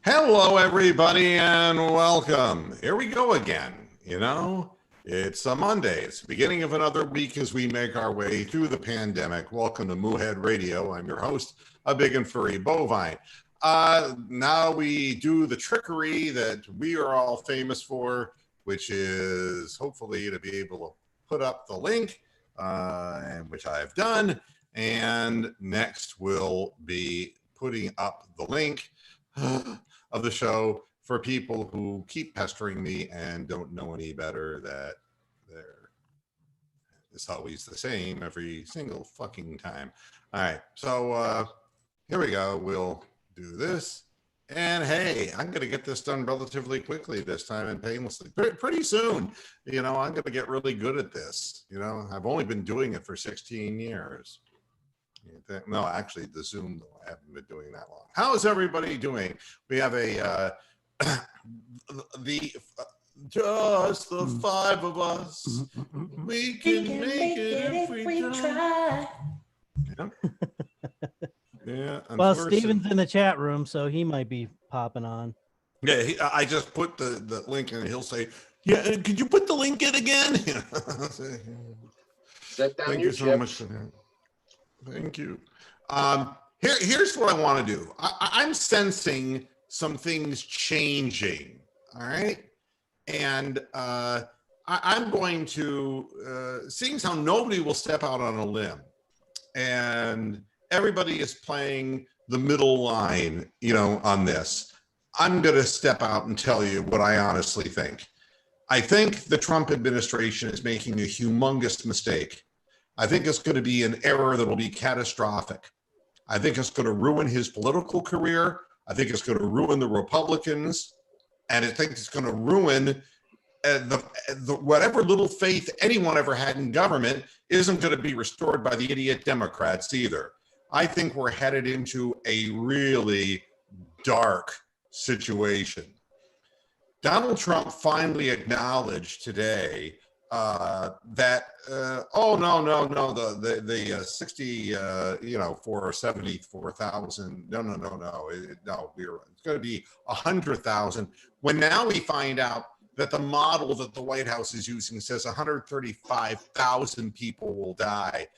Hello, everybody, and welcome. Here we go again. It's a Monday. It's the beginning of another week as we make our way through the pandemic. Welcome to Moohead Radio. I'm your host, a big and furry bovine. Now we do the trickery that we are all famous for, which is hopefully to be able to put up the link, which I've done. And next we'll be putting up the link of the show for people who keep pestering me and don't know any better, that it's always the same every single fucking time. All right, so here we go. We'll do this. And hey, I'm going to get this done relatively quickly this time and painlessly. Pretty soon, I'm going to get really good at this. I've only been doing it for 16 years. No, actually, the Zoom, though, I haven't been doing that long. How is everybody doing? We have just the five of us. We can make it if we try. Yeah. Well, Steven's in the chat room, so he might be popping on. Yeah, I just put the link in, and he'll say, "Yeah, could you put the link in again?" Set down Thank your you so chips. much for that. Thank you. Here's what I want to do. I'm sensing some things changing. All right. And I'm going to, seeing how nobody will step out on a limb and everybody is playing the middle line, on this, I'm going to step out and tell you what I honestly think. I think the Trump administration is making a humongous mistake. I think it's going to be an error that will be catastrophic. I think it's going to ruin his political career. I think it's going to ruin the Republicans. And I think it's going to ruin whatever little faith anyone ever had in government isn't going to be restored by the idiot Democrats either. I think we're headed into a really dark situation. Donald Trump finally acknowledged today that the 60 for 74,000 it's going to be 100,000, when now we find out that the model that the White House is using says 135,000 people will die.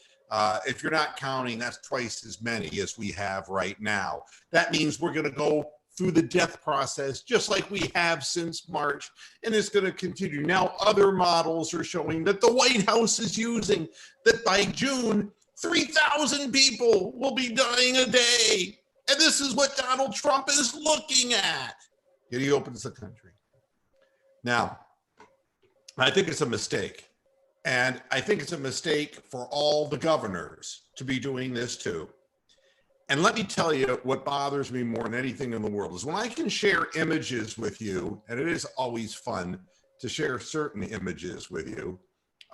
If you're not counting, that's twice as many as we have right now. That means we're going to go through the death process, just like we have since March, and it's going to continue. Now, other models are showing that the White House is using that by June, 3,000 people will be dying a day. And this is what Donald Trump is looking at. And he opens the country. Now, I think it's a mistake. And I think it's a mistake for all the governors to be doing this too. And let me tell you what bothers me more than anything in the world is when I can share images with you, and it is always fun to share certain images with you.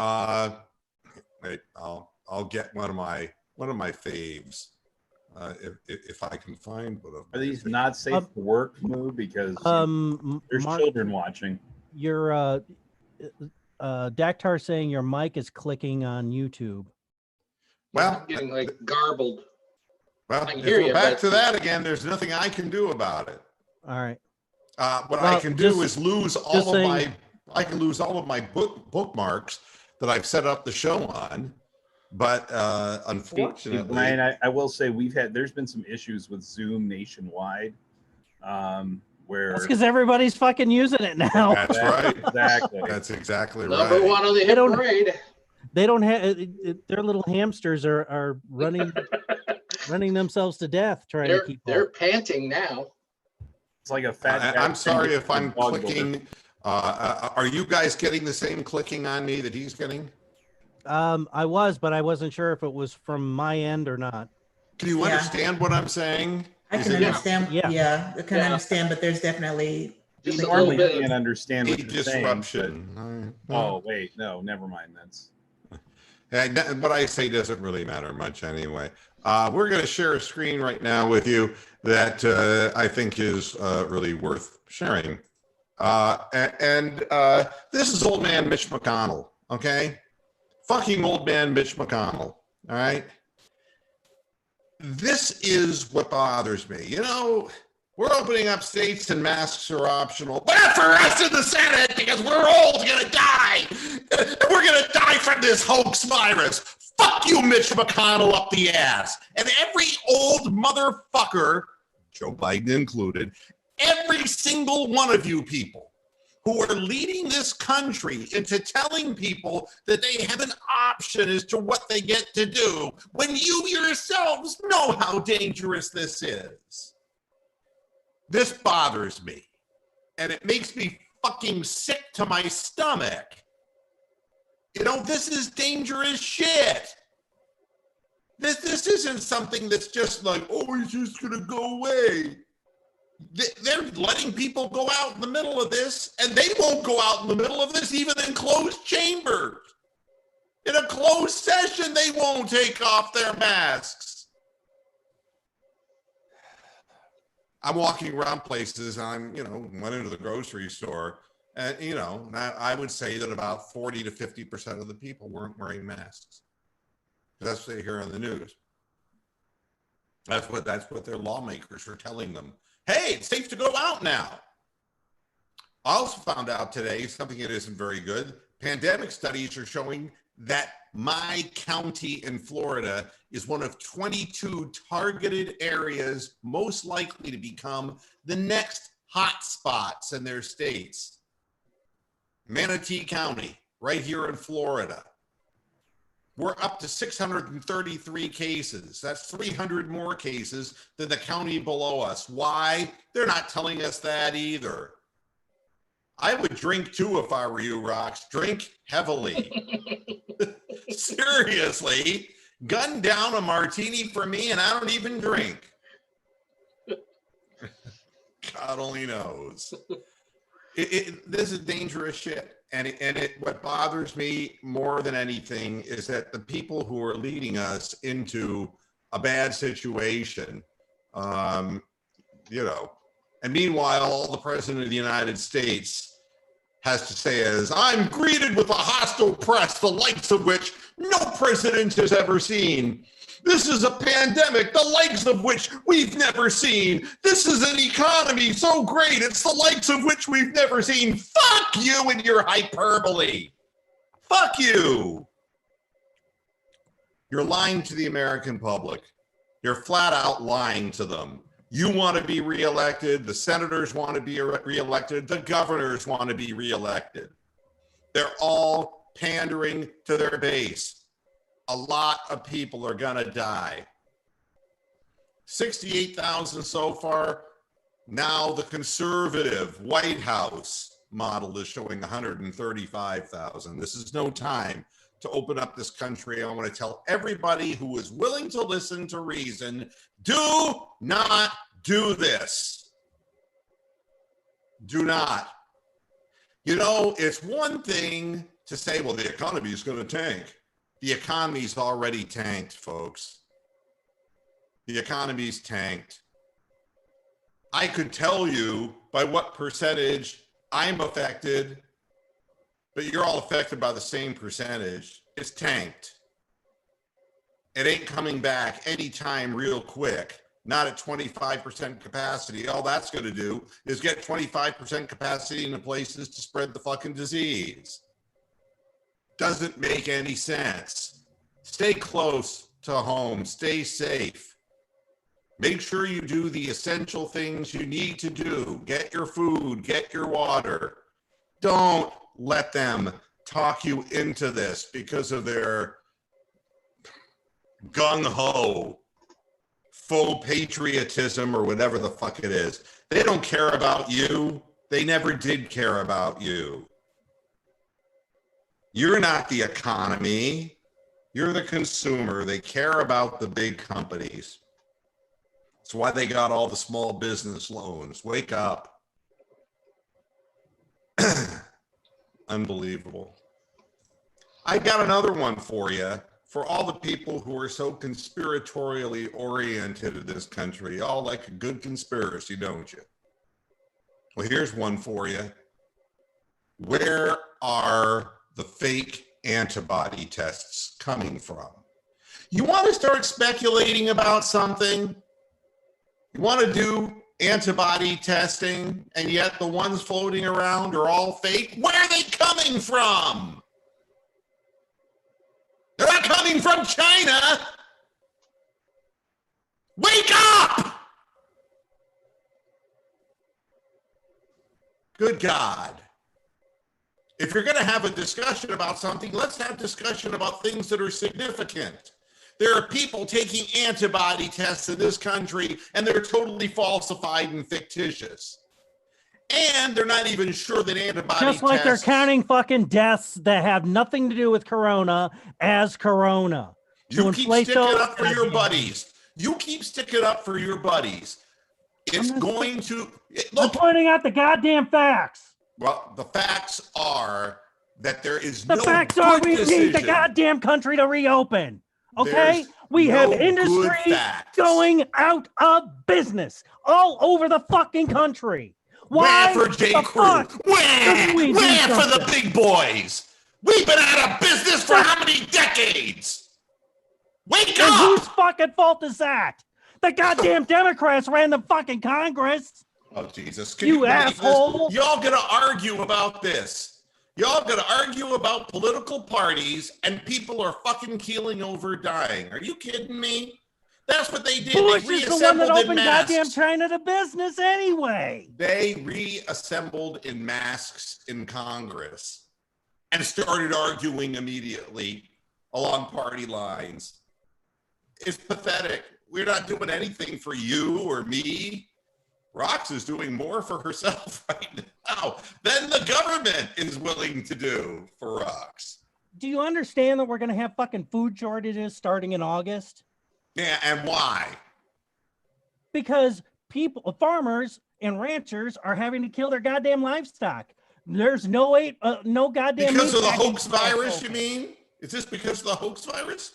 Wait, I'll get one of my faves if I can find one of them. Are these not safe for work, Moo? Because there's Mark, children watching. Your Daktar saying your mic is clicking on YouTube. Well, I'm getting like garbled. Well, I can if hear we're you, back but- to that again, there's nothing I can do about it. All right. What Well, I can do just- is lose all of my. I can lose all of my bookmarks that I've set up the show on, but unfortunately, Brian, I will say there's been some issues with Zoom nationwide, where That's because everybody's fucking using it now. that's right. exactly. That's exactly Number right. one on the hit don't- parade. They don't have their little hamsters are running themselves to death trying to keep They're up. panting now. It's like a fat. I'm sorry if I'm dog clicking. Are you guys getting the same clicking on me that he's getting? I was, but I wasn't sure if it was from my end or not. Can you Yeah. understand what I'm saying? I Is can it understand. Yeah. Yeah, I can Yeah. understand, but there's definitely Just You a little normally bit. can't understand a what you're saying. disruption? but- Oh wait, no, never mind. That's What I say doesn't really matter much anyway. We're going to share a screen right now with you that I think is really worth sharing. This is old man Mitch McConnell, okay? Fucking old man Mitch McConnell, all right? This is what bothers me. You know, We're opening up states and masks are optional. But not for us in the Senate because we're all gonna die. We're gonna die from this hoax virus. Fuck you, Mitch McConnell, up the ass. And every old motherfucker, Joe Biden included, every single one of you people who are leading this country into telling people that they have an option as to what they get to do when you yourselves know how dangerous this is. This bothers me, and it makes me fucking sick to my stomach. You know, this is dangerous shit. This isn't something that's just like, oh, it's just gonna go away. They're letting people go out in the middle of this, and they won't go out in the middle of this even in closed chambers. In a closed session, they won't take off their masks. I'm walking around places, and went into the grocery store, and, I would say that about 40 to 50% of the people weren't wearing masks. That's what they hear on the news. That's what their lawmakers are telling them. Hey, it's safe to go out now. I also found out today something that isn't very good. Pandemic studies are showing that my county in Florida is one of 22 targeted areas most likely to become the next hot spots in their states. Manatee County, right here in Florida. We're up to 633 cases. That's 300 more cases than the county below us. Why? They're not telling us that either. I would drink too if I were you, Rox. Drink heavily. Seriously, gun down a martini for me and I don't even drink. God only knows. This is dangerous shit. And what bothers me more than anything is that the people who are leading us into a bad situation, and meanwhile, all the president of the United States has to say is, I'm greeted with a hostile press, the likes of which no president has ever seen. This is a pandemic, the likes of which we've never seen. This is an economy so great, it's the likes of which we've never seen. Fuck you and your hyperbole. Fuck you. You're lying to the American public. You're flat out lying to them. You want to be reelected. The senators want to be reelected. The governors want to be reelected. They're all pandering to their base. A lot of people are going to die. 68,000 so far. Now the conservative White House model is showing 135,000. This is no time to open up this country. I want to tell everybody who is willing to listen to reason, do not do this. Do not. It's one thing to say, well, the economy is going to tank. The economy's already tanked, folks. The economy's tanked. I could tell you by what percentage I'm affected, but you're all affected by the same percentage. It's tanked. It ain't coming back anytime real quick. Not at 25% capacity. All that's going to do is get 25% capacity into places to spread the fucking disease. Doesn't make any sense. Stay close to home. Stay safe. Make sure you do the essential things you need to do. Get your food, get your water. Don't let them talk you into this because of their gung-ho, faux patriotism or whatever the fuck it is. They don't care about you. They never did care about you. You're not the economy. You're the consumer. They care about the big companies. That's why they got all the small business loans. Wake up. Unbelievable. I got another one for you. For all the people who are so conspiratorially oriented in this country, all like a good conspiracy, don't you? Well, here's one for you. Where are the fake antibody tests coming from? You want to start speculating about something? You want to do antibody testing, and yet the ones floating around are all fake. Where are they coming from? They're not coming from China. Wake up! Good God. If you're going to have a discussion about something, let's have discussion about things that are significant. There are people taking antibody tests in this country, and they're totally falsified and fictitious. And they're not even sure that antibody Just like tests... they're counting fucking deaths that have nothing to do with corona as corona. You keep sticking up for your buddies. You keep sticking up for your buddies. It's going to... I'm Look, pointing out the goddamn facts. well, the facts are that there is The no facts are good we need the decision. goddamn country to reopen. Okay? There's We have no good industry facts. going out of business all over the fucking country. Why Where for J. the Crew? fuck Where? couldn't we do Where for the something? big boys? We've been out of business for how many decades? Wake And whose up! fucking fault is that? The goddamn Democrats ran the fucking Congress. Oh, Jesus. Can You believe this? asshole. Y'all gonna argue about this. Y'all gonna argue about political parties and people are fucking keeling over dying. Are you kidding me? That's what they did. Bush They is the one that reassembled in opened goddamn masks. China to business anyway. They reassembled in masks in Congress and started arguing immediately along party lines. It's pathetic. We're not doing anything for you or me. Rox is doing more for herself right now than the government is willing to do for Rox. Do you understand that we're going to have fucking food shortages starting in August? Yeah, and why? Because people, farmers and ranchers are having to kill their goddamn livestock. There's no goddamn Because meat of the packing hoax virus, plants you open. mean? Is this because of the hoax virus?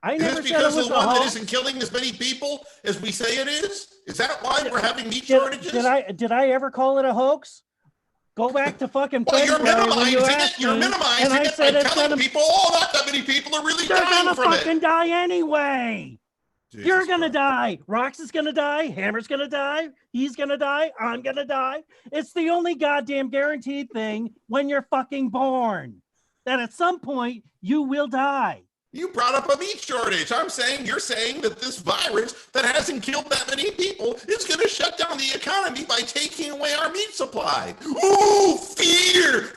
I Is never this said it because was of a the one that hoax. isn't killing as many people as we say it is? Is that why we're having meat shortages? Did I ever call it a hoax? Go back to fucking Well, you're February when you minimizing it. asked You're me, minimizing and I it said by it's telling gonna, people, oh, not that many people are really they're dying gonna from fucking it. die anyway. You're Jesus gonna Christ. die. Rox is gonna die. Hammer's gonna die. He's gonna die. I'm gonna die. It's the only goddamn guaranteed thing when you're fucking born. That at some point you will die. You brought up a meat shortage. You're saying that this virus that hasn't killed that many people is going to shut down the economy by taking away our meat supply. Ooh, fear.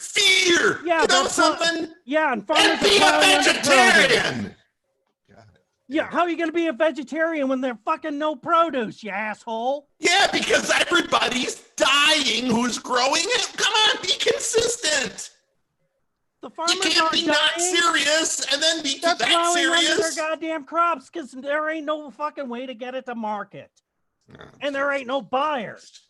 Yeah, You know but something? Yeah, and farmers And are be a plowing under produce. vegetarian. Yeah, how are you gonna be a vegetarian when there's fucking no produce, you asshole? Yeah, because everybody's dying who's growing it. Come on, be consistent. The farmers You can't are be dying. not serious and then be They're that plowing under their serious. goddamn crops because there ain't no fucking way to get it to market, No. and there ain't no buyers.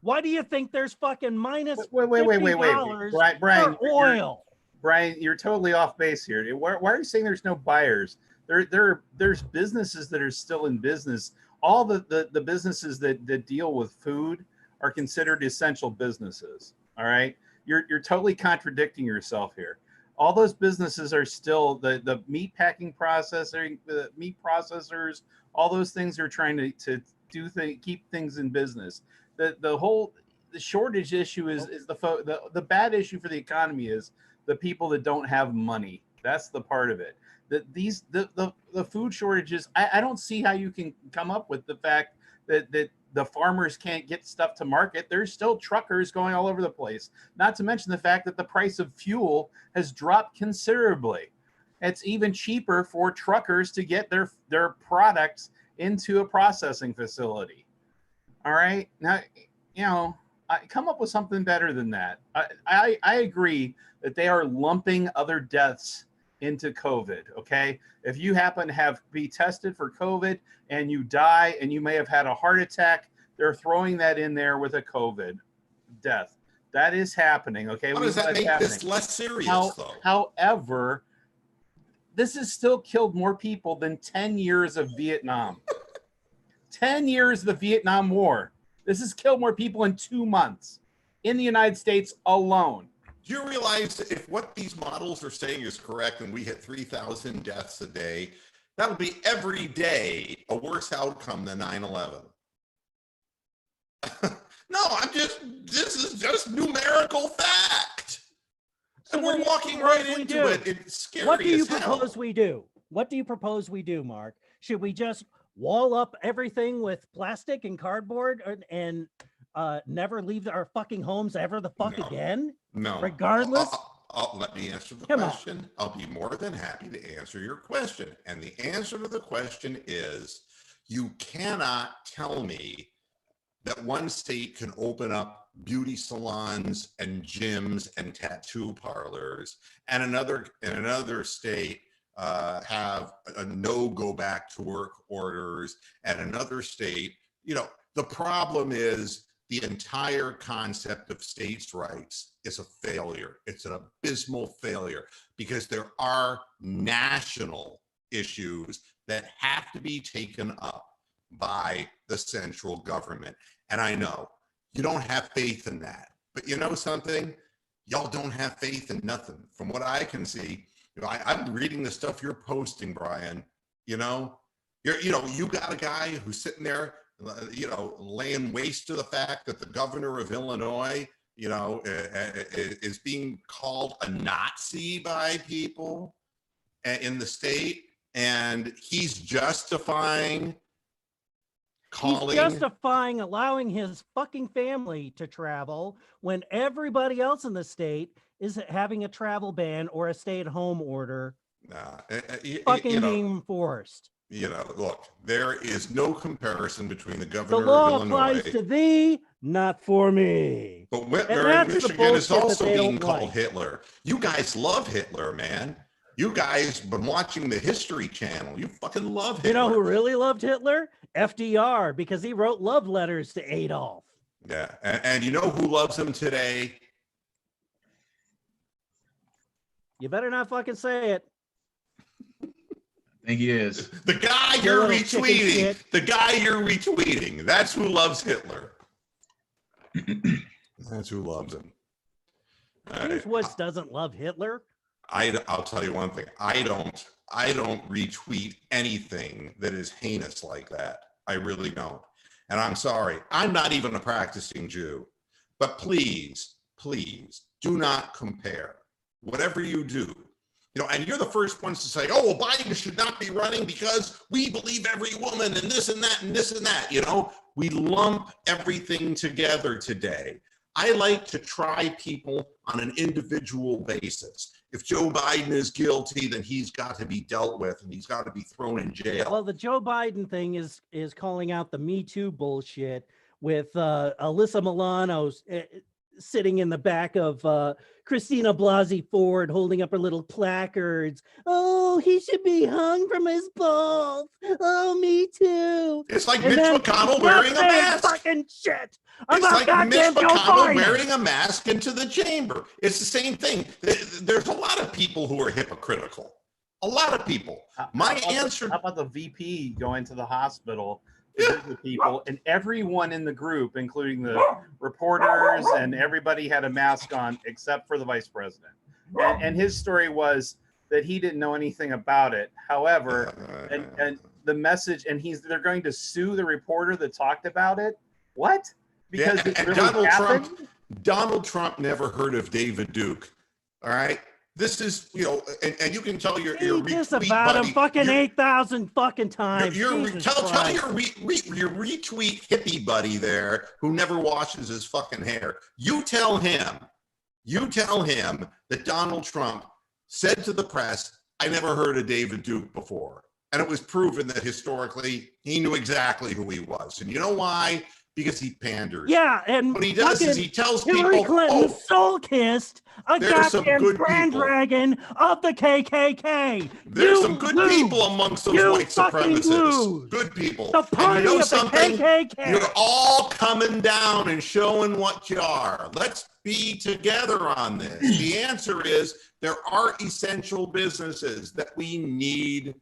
Why do you think there's fucking minus Wait. $50 Brian, for oil? Brian, you're totally off base here. Why are you saying there's no buyers? There's businesses that are still in business. All the businesses that deal with food are considered essential businesses. All right. You're totally contradicting yourself here. All those businesses are still the meat packing processor, the meat processors, all those things are trying to keep things in business. The shortage issue is the bad issue for the economy is the people that don't have money. That's the part of it. The food shortages, I don't see how you can come up with the fact that the farmers can't get stuff to market. There's still truckers going all over the place. Not to mention the fact that the price of fuel has dropped considerably. It's even cheaper for truckers to get their products into a processing facility. All right. Now, come up with something better than that. I agree that they are lumping other deaths into COVID. Okay. If you happen to be tested for COVID and you die and you may have had a heart attack, they're throwing that in there with a COVID death. That is happening. Okay. How does that make this less serious, though? However, this has still killed more people than 10 years of Vietnam. 10 years of the Vietnam War. This has killed more people in 2 months in the United States alone. Do you realize that if what these models are saying is correct and we hit 3,000 deaths a day, that'll be every day a worse outcome than 9/11? No, this is just numerical fact. So And what we're do you walking propose right we into do? it. It's scary What do you as hell. propose we do? What do you propose we do, Mark? Should we just wall up everything with plastic and cardboard and never leave our fucking homes ever the fuck No. again? No. Regardless? Let me answer the Come on. question. I'll be more than happy to answer your question. And the answer to the question is you cannot tell me that one state can open up beauty salons and gyms and tattoo parlors, and another state have a no go back to work orders, and another state, the problem is the entire concept of states' rights is a failure. It's an abysmal failure because there are national issues that have to be taken up by the central government. And I know you don't have faith in that, but you know something? Y'all don't have faith in nothing. From what I can see, I'm reading the stuff you're posting, Brian. You got a guy who's sitting there, laying waste to the fact that the governor of Illinois, is being called a Nazi by people in the state, and he's justifying allowing his fucking family to travel when everybody else in the state is having a travel ban or a stay-at-home order being enforced. Look, there is no comparison between the The governor law of Illinois. applies to thee, not for me. But Whitmer in that's the Michigan is bullshit also that they being don't called like. Hitler. You guys love Hitler, man. You guys been watching the History Channel. You fucking love Hitler. You know who really loved Hitler? FDR, because he wrote love letters to Adolf. Yeah, and you know who loves him today? You better not fucking say it. I think he is. The guy You you're little chicken retweeting. shit. The guy you're retweeting. That's who loves Hitler. That's who loves him. All James right. Woods doesn't love Hitler. I'll tell you one thing. I don't retweet anything that is heinous like that. I really don't. And I'm sorry. I'm not even a practicing Jew. But please do not compare. Whatever you do, and you're the first ones to say, oh, well, Biden should not be running because we believe every woman and this and that and this and that. We lump everything together today. I like to try people on an individual basis. If Joe Biden is guilty, then he's got to be dealt with and he's got to be thrown in jail. Well, the Joe Biden thing is calling out the Me Too bullshit with Alyssa Milano sitting in the back of Christina Blasey Ford holding up her little placards. Oh, he should be hung from his balls. Oh, me too. It's like And Mitch then McConnell wearing a mask. Fucking shit. It's about like Mitch goddamn Joe McConnell Biden. wearing a mask into the chamber. It's the same thing. There's a lot of people who are hypocritical. A lot of people. My answer. How about the VP going to the hospital to visit the people, and everyone in the group, including the reporters and everybody, had a mask on except for the vice president. And his story was that he didn't know anything about it. However, and the message, and they're going to sue the reporter that talked about it. What? Because it and really happened? Donald Trump never heard of David Duke. All right. This is, and you can tell your Just retweet about buddy, him fucking your- 8,000 fucking times. Tell Jesus your Christ. your retweet hippie buddy there who never washes his fucking hair. You tell him that Donald Trump said to the press, I never heard of David Duke before. And it was proven that historically he knew exactly who he was. And you know why? Because he panders. Yeah, and What he does is fucking he tells Hillary people, Clinton oh, soul kissed a there's some goddamn good grand people. dragon of the KKK. there's You some good lose. people amongst those You white fucking supremacists. lose. Good people. The And party you know of the something? KKK. You're all coming down and showing what you are. Let's be together on this. The answer is there are essential businesses that we need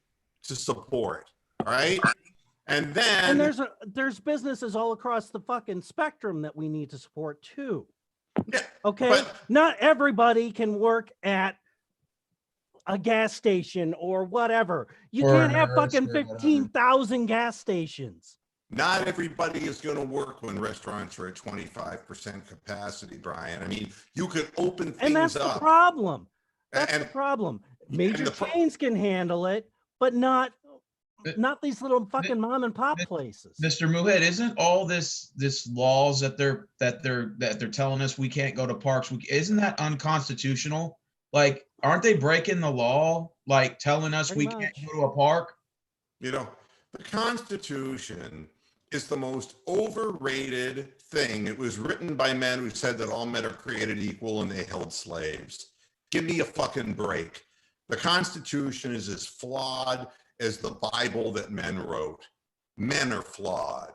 to support. All right. And then And there's businesses all across the fucking spectrum that we need to support too. yeah, Okay, but- not everybody can work at a gas station or whatever. You Or can't have a fucking nurse or whatever. 15,000 gas stations. Not everybody is going to work when restaurants are at 25% capacity, Brian. I mean, you could open things And that's the up. problem. That's And- the problem. Major the pro- chains can handle it, but not these little fucking mom and pop places. Mr. Muhammad, isn't all this laws that they're telling us we can't go to parks? Isn't that unconstitutional? Like, aren't they breaking the law? Like telling us Pretty we can't much. go to a park? You know, the Constitution is the most overrated thing. It was written by men who said that all men are created equal and they held slaves. Give me a fucking break. The Constitution is as flawed as the Bible that men wrote. Men are flawed.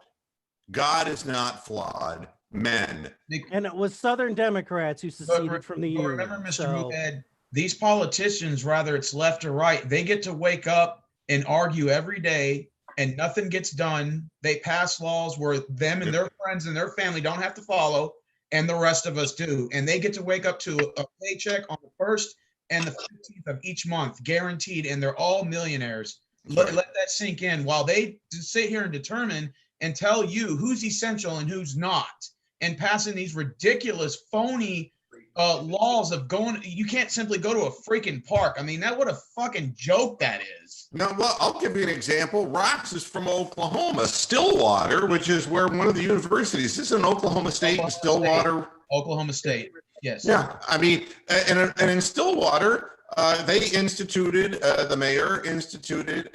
God is not flawed. Men. And it was Southern Democrats who seceded from the But Union. remember, Mr. So, Muhammad, these politicians, whether it's left or right, they get to wake up and argue every day and nothing gets done. They pass laws where them and their friends and their family don't have to follow, and the rest of us do. And they get to wake up to a paycheck on the 1st and the 15th of each month, guaranteed, and they're all millionaires. Let that sink in while they sit here and determine and tell you who's essential and who's not, and passing these ridiculous, phony laws of going. You can't simply go to a freaking park. I mean, what a fucking joke that is. Now, well, I'll give you an example. Rox is from Oklahoma, Stillwater, which is where one of the universities is in Oklahoma State, and Stillwater. Oklahoma State. Yes. Yeah, I mean, and in Stillwater, they instituted, the mayor instituted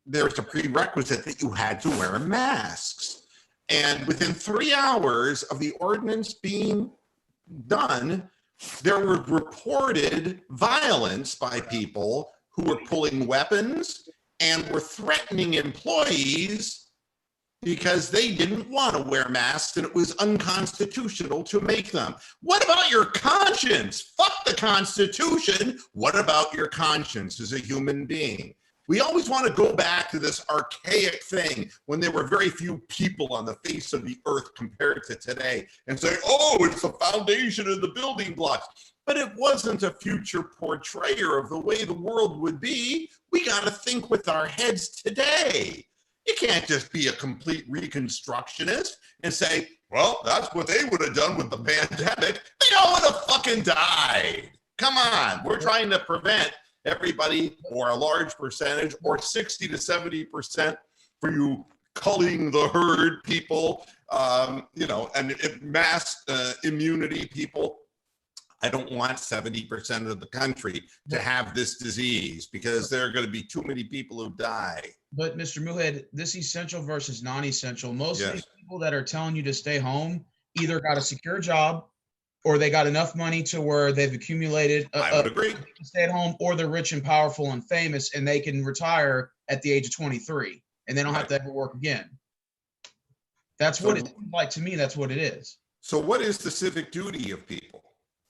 there's a prerequisite that you had to wear masks. And within 3 hours of the ordinance being done, there were reported violence by people who were pulling weapons and were threatening employees because they didn't want to wear masks and it was unconstitutional to make them. What about your conscience? Fuck the Constitution. What about your conscience as a human being? We always want to go back to this archaic thing when there were very few people on the face of the earth compared to today and say, oh, it's the foundation of the building blocks. But it wasn't a future portrayer of the way the world would be. We got to think with our heads today. You can't just be a complete reconstructionist and say, well, that's what they would have done with the pandemic. They all would have fucking died. Come on. We're trying to prevent everybody, or a large percentage, or 60 to 70% for you culling the herd people, and mass immunity people. I don't want 70% of the country to have this disease because there are going to be too many people who die. But Mr. Muhammad, this essential versus non-essential, most of these people that are telling you to stay home either got a secure job or they got enough money to where they've accumulated I would agree. to stay at home, or they're rich and powerful and famous and they can retire at the age of 23 and they don't have to ever work again. That's what it seems like to me. That's what it is. So what is the civic duty of people?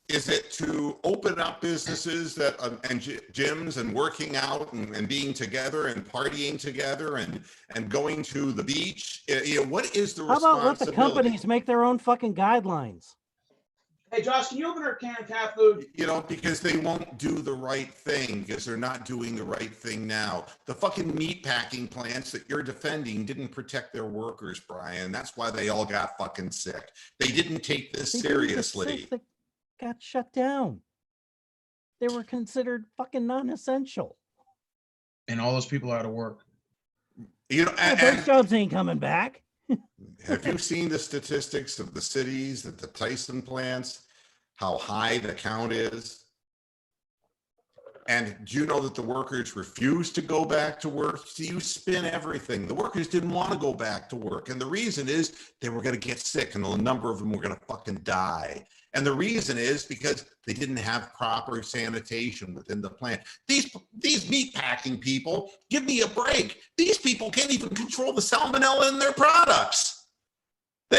Is it to open up businesses that and gyms and working out and being together and partying together and going to the beach? What is the how about let the responsibility? companies make their own fucking guidelines? Hey, Josh, can you open our can of cat food? Because they won't do the right thing because they're not doing the right thing now. The fucking meat packing plants that you're defending didn't protect their workers, Brian. That's why they all got fucking sick. They didn't take this They didn't get seriously. sick, they got shut down. They were considered fucking non-essential. And all those people are out of work. Those jobs ain't coming back. Have you seen the statistics of the cities at the Tyson plants, how high the count is? And do you know that the workers refused to go back to work? See, you spin everything. The workers didn't want to go back to work. And the reason is they were going to get sick and a number of them were going to fucking die. And the reason is because they didn't have proper sanitation within the plant. These meat packing people, give me a break. These people can't even control the salmonella in their products. They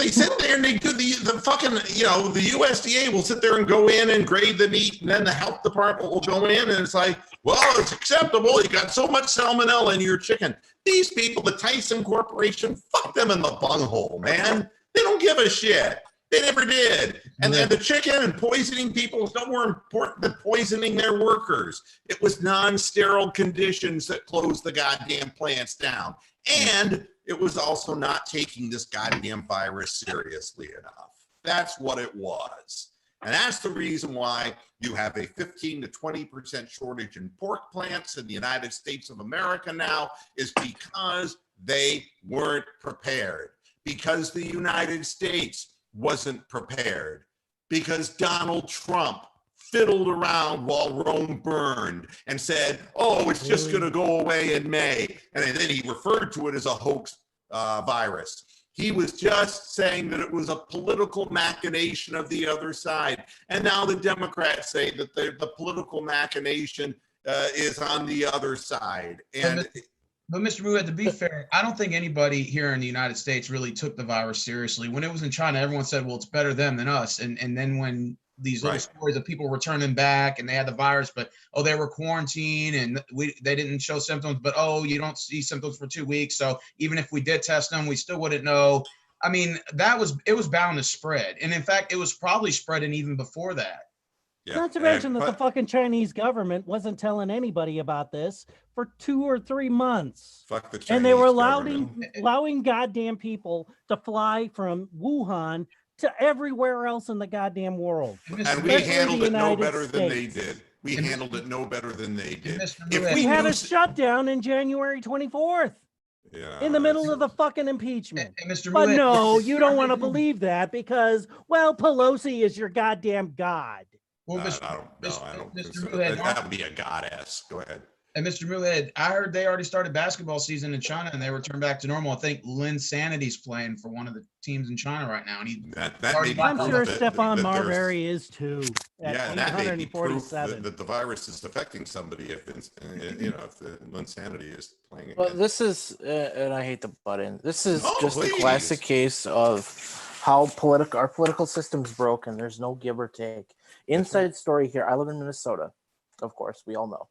sit there and they do the fucking, the USDA will sit there and go in and grade the meat, and then the health department will go in and it's like, well, it's acceptable. You got so much salmonella in your chicken. These people, the Tyson Corporation, fuck them in the bunghole, man. They don't give a shit. They never did. And the chicken and poisoning people is no more important than poisoning their workers. It was non-sterile conditions that closed the goddamn plants down. And it was also not taking this goddamn virus seriously enough. That's what it was. And that's the reason why you have a 15 to 20% shortage in pork plants in the United States of America now, is because they weren't prepared. Because the United States wasn't prepared, because Donald Trump fiddled around while Rome burned and said, oh, it's just going to go away in May. And then he referred to it as a hoax virus. He was just saying that it was a political machination of the other side. And now the Democrats say that the political machination is on the other side. And But Mr. Muhammad, to be fair, I don't think anybody here in the United States really took the virus seriously. When it was in China, everyone said, well, it's better them than us. And then when these little stories of people returning back and they had the virus, but, oh, they were quarantined and they didn't show symptoms, but, oh, you don't see symptoms for 2 weeks. So even if we did test them, we still wouldn't know. I mean, it was bound to spread. And in fact, it was probably spreading even before that. yeah. Not to mention that the fucking Chinese government wasn't telling anybody about this for 2 or 3 months. Fuck the Chinese And they were government. allowing goddamn people to fly from Wuhan to everywhere else in the goddamn world. And we Especially handled the it no United better than they States. did. We handled it no better than they did. Mr. If Muhammad, We had knew a shutdown in January 24th yeah, in the middle of the fucking impeachment. and Mr. But Muhammad, no, you don't want to believe that because, well, Pelosi is your goddamn god. well, I Mr. don't think Mr. so. Muhammad, That would be a goddess. Go ahead. And Mr. Muhammad, I heard they already started basketball season in China and they returned back to normal. I think Lynn Sanity's playing for one of the teams in China right now. And he That may be I'm proof sure that Stephon there's- Marbury is too. At Yeah, that may be proof 147. that the virus is affecting somebody if it's, if the insanity is playing. Well, against- this is, and I hate to butt in. This is No, just a please. classic case of how our political system's broken. There's no give or take. Inside story here. I live in Minnesota, of course. We all know.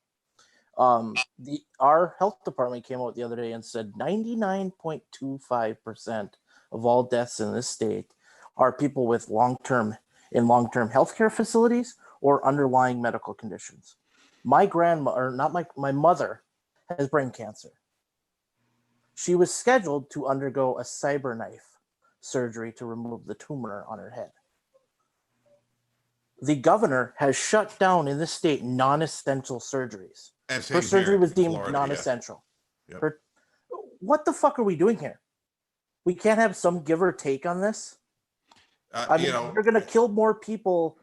Our health department came out the other day and said 99.25% of all deaths in this state are people with long-term healthcare facilities or underlying medical conditions. My mother has brain cancer. She was scheduled to undergo a cyberknife surgery to remove the tumor on her head. The governor has shut down in the state non-essential surgeries. And same Her surgery here was in deemed Florida, non-essential. Yep. What the fuck are we doing here? We can't have some give or take on this. I mean, you're going to kill more people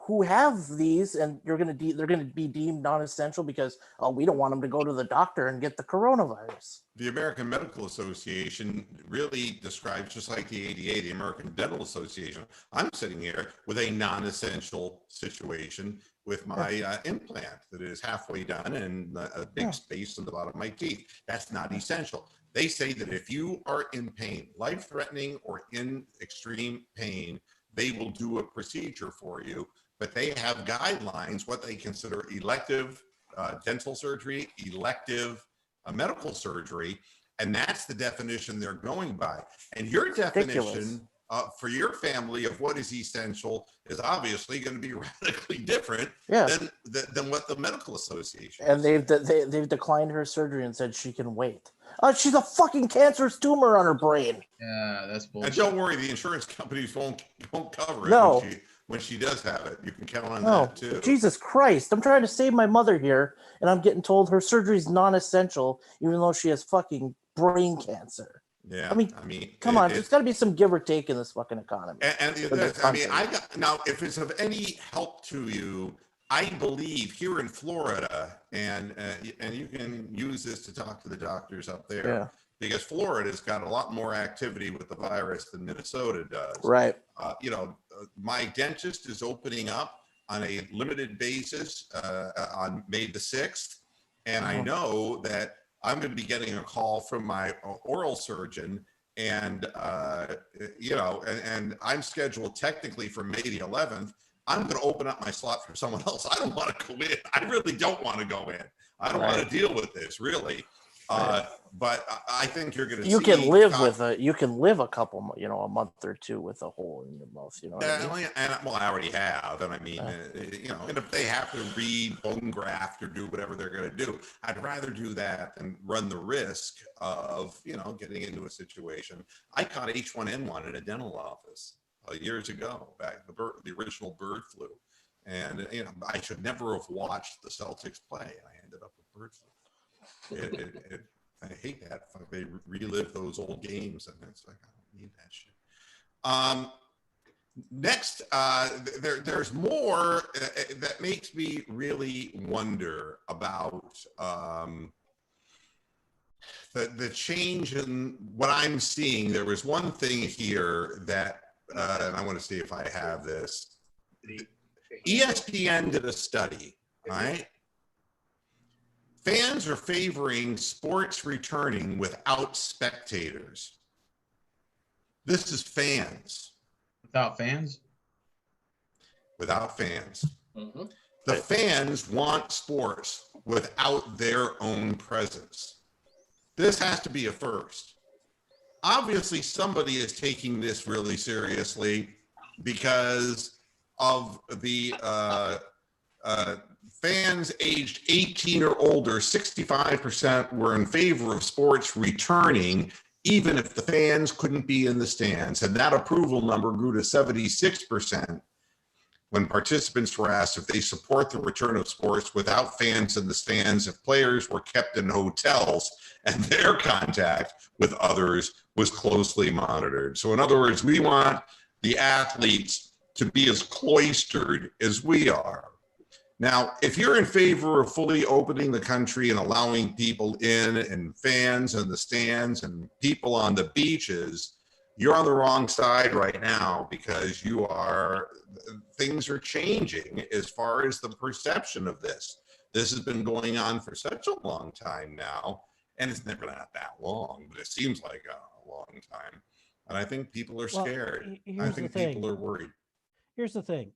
who have these, and they're going to be deemed non-essential because we don't want them to go to the doctor and get the coronavirus. The American Medical Association really describes, just like the ADA, the American Dental Association. I'm sitting here with a non-essential situation with my implant that is halfway done and a big space in the bottom of my teeth. That's not essential. They say that if you are in pain, life-threatening or in extreme pain, they will do a procedure for you, but they have guidelines, what they consider elective dental surgery, elective medical surgery, and that's the definition they're going by. And your definition for your family of what is essential is obviously going to be radically different than what the medical association and they've declined her surgery and said she can wait. She's a fucking cancerous tumor on her brain. Yeah, that's bullshit. And don't worry, the insurance companies won't cover it No. when she does have it. You can count on No, that too. Jesus Christ. I'm trying to save my mother here, and I'm getting told her surgery is non-essential, even though she has fucking brain cancer. Yeah, I mean, come on, there's got to be some give or take in this fucking economy. And now, if it's of any help to you, I believe here in Florida, and you can use this to talk to the doctors up there, because Florida's got a lot more activity with the virus than Minnesota does. Right. My dentist is opening up on a limited basis on May the 6th, and I know that I'm going to be getting a call from my oral surgeon, and and I'm scheduled technically for May the 11th. I'm going to open up my slot for someone else. I don't want to go in. I really don't want to go in. I don't want to deal with this, really. But I think you're going to You see. can live with a couple, a month or two with a hole in your mouth. You know what I mean? And well, I already have, and I mean, and if they have to read bone graft or do whatever they're going to do, I'd rather do that than run the risk of getting into a situation. I caught H1N1 in a dental office years ago, back the original bird flu, and I should never have watched the Celtics play, and I ended up with bird flu. I hate that. They relive those old games, and it's like, I don't need that shit. Next, there's more that makes me really wonder about the change in what I'm seeing. There was one thing here that, and I want to see if I have this. ESPN did a study, all right? Fans are favoring sports returning without spectators. This is fans. Without fans? Without fans. Mhm. The fans want sports without their own presence. This has to be a first. Obviously, somebody is taking this really seriously because of the fans aged 18 or older. 65% were in favor of sports returning, even if the fans couldn't be in the stands. And that approval number grew to 76% when participants were asked if they support the return of sports without fans in the stands, if players were kept in hotels and their contact with others was closely monitored. So in other words, we want the athletes to be as cloistered as we are. Now, if you're in favor of fully opening the country and allowing people in and fans in the stands and people on the beaches, you're on the wrong side right now, because things are changing as far as the perception of this. This has been going on for such a long time now, and it's never not that long, but it seems like a long time. And I think people are scared. I think people are worried. Here's the thing.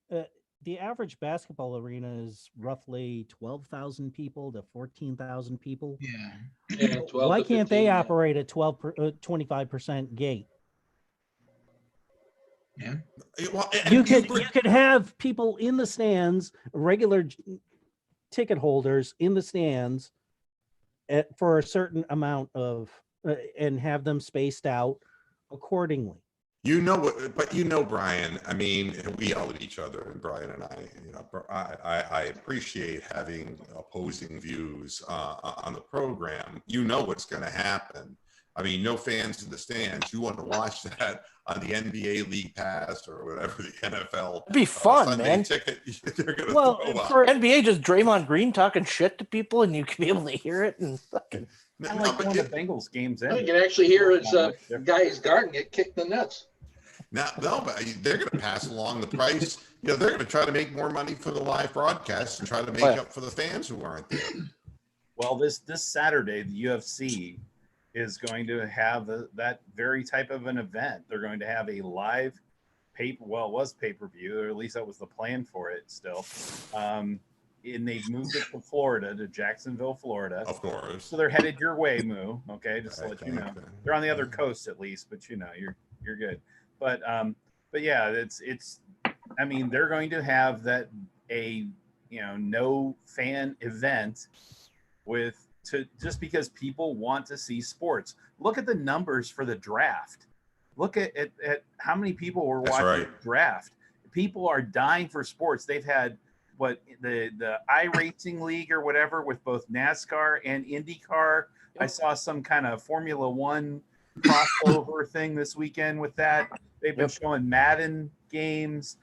The average basketball arena is roughly 12,000 people to 14,000 people. Yeah. Yeah, 12 Why to can't 15, they yeah. operate at 25% gate? Yeah. Well, You could have people in the stands, regular ticket holders in the stands for a certain amount of, and have them spaced out accordingly. Brian, I mean, we yell at each other, and Brian and I appreciate having opposing views on the program. You know what's going to happen. I mean, no fans in the stands. You want to watch that on the NBA League Pass or whatever, the NFL. It'd be fun, Sunday man. ticket. They're gonna Well, throw up. for NBA, just Draymond Green talking shit to people, and you can be able to hear it. And fucking, No, I like but one of the Bengals games. You Anyway. can actually hear his guy's garden get kicked in the nuts. but they're going to pass along the price. They're going to try to make more money for the live broadcast and try to make up for the fans who aren't there. Well, this Saturday, the UFC is going to have that very type of an event. They're going to have a live it was pay-per-view, or at least that was the plan for it still. And they've moved it to Florida, to Jacksonville, Florida. Of course. So they're headed your way, Moo. Okay, just to let you know. They're on the other coast at least, but you're good. But yeah, it's I mean, they're going to have no fan event just because people want to see sports. Look at the numbers for the draft. Look at how many people were watching the draft. People are dying for sports. They've had the iRacing League or whatever with both NASCAR and IndyCar. Yep. I saw some kind of Formula One crossover thing this weekend with that. They've been showing Madden games.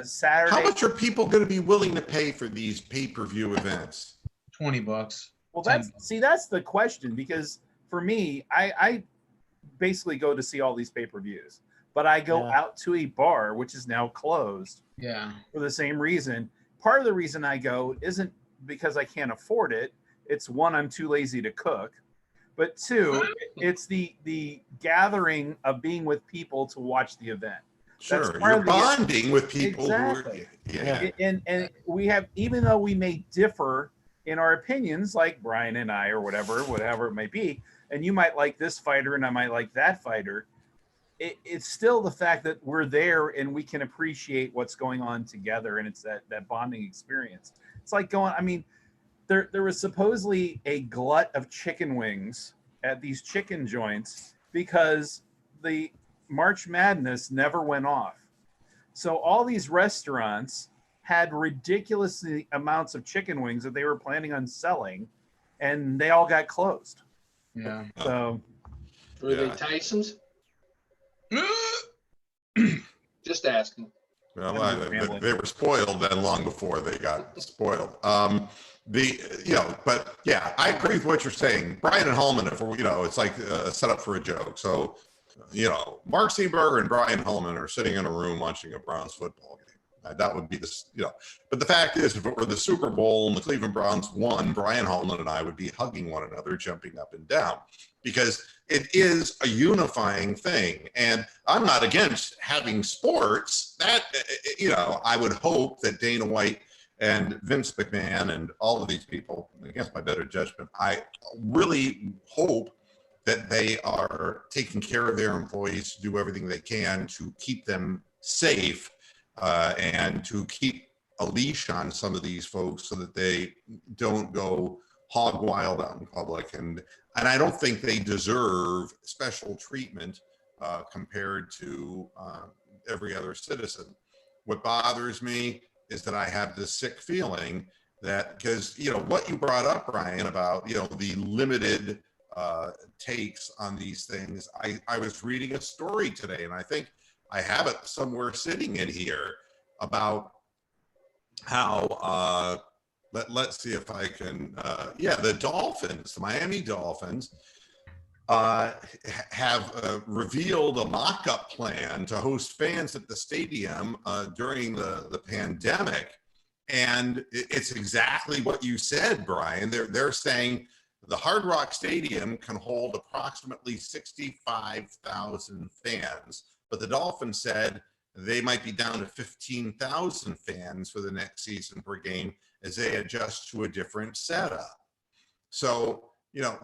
Saturday. How much are people going to be willing to pay for these pay-per-view events? $20. Well, that's the question, because for me, I basically go to see all these pay-per-views, but I go out to a bar, which is now closed. Yeah. For the same reason. Part of the reason I go isn't because I can't afford it. It's one, I'm too lazy to cook. But two, it's the gathering of being with people to watch the event. Sure, you're bonding with people. Exactly. And we have, even though we may differ in our opinions, like Brian and I, or whatever it may be, and you might like this fighter and I might like that fighter, it's still the fact that we're there and we can appreciate what's going on together, and it's that bonding experience. It's like going, I mean, there was supposedly a glut of chicken wings at these chicken joints because the March Madness never went off. So all these restaurants had ridiculous amounts of chicken wings that they were planning on selling, and they all got closed. Yeah. So Were they Tyson's? Just asking. Well, they were spoiled then long before they got spoiled. But yeah, I agree with what you're saying. Brian and Hallman, it's like set up for a joke. So, Mark Seberg and Brian Hallman are sitting in a room watching a Browns football game. That would be but the fact is, if it were the Super Bowl and the Cleveland Browns won, Brian Hallman and I would be hugging one another, jumping up and down, because it is a unifying thing. And I'm not against having sports. That, I would hope that Dana White and Vince McMahon and all of these people, against my better judgment, I really hope that they are taking care of their employees, to do everything they can to keep them safe, and to keep a leash on some of these folks so that they don't go hog wild out in public. And I don't think they deserve special treatment compared to every other citizen. What bothers me is that I have this sick feeling that, because, what you brought up, Brian, about, the limited takes on these things. I was reading a story today, and I think I have it somewhere sitting in here, about how, let's see if I can, the Dolphins, the Miami Dolphins, have revealed a mock-up plan to host fans at the stadium during the pandemic. And it's exactly what you said, Brian. They're saying the Hard Rock Stadium can hold approximately 65,000 fans, but the Dolphins said they might be down to 15,000 fans for the next season per game as they adjust to a different setup. So,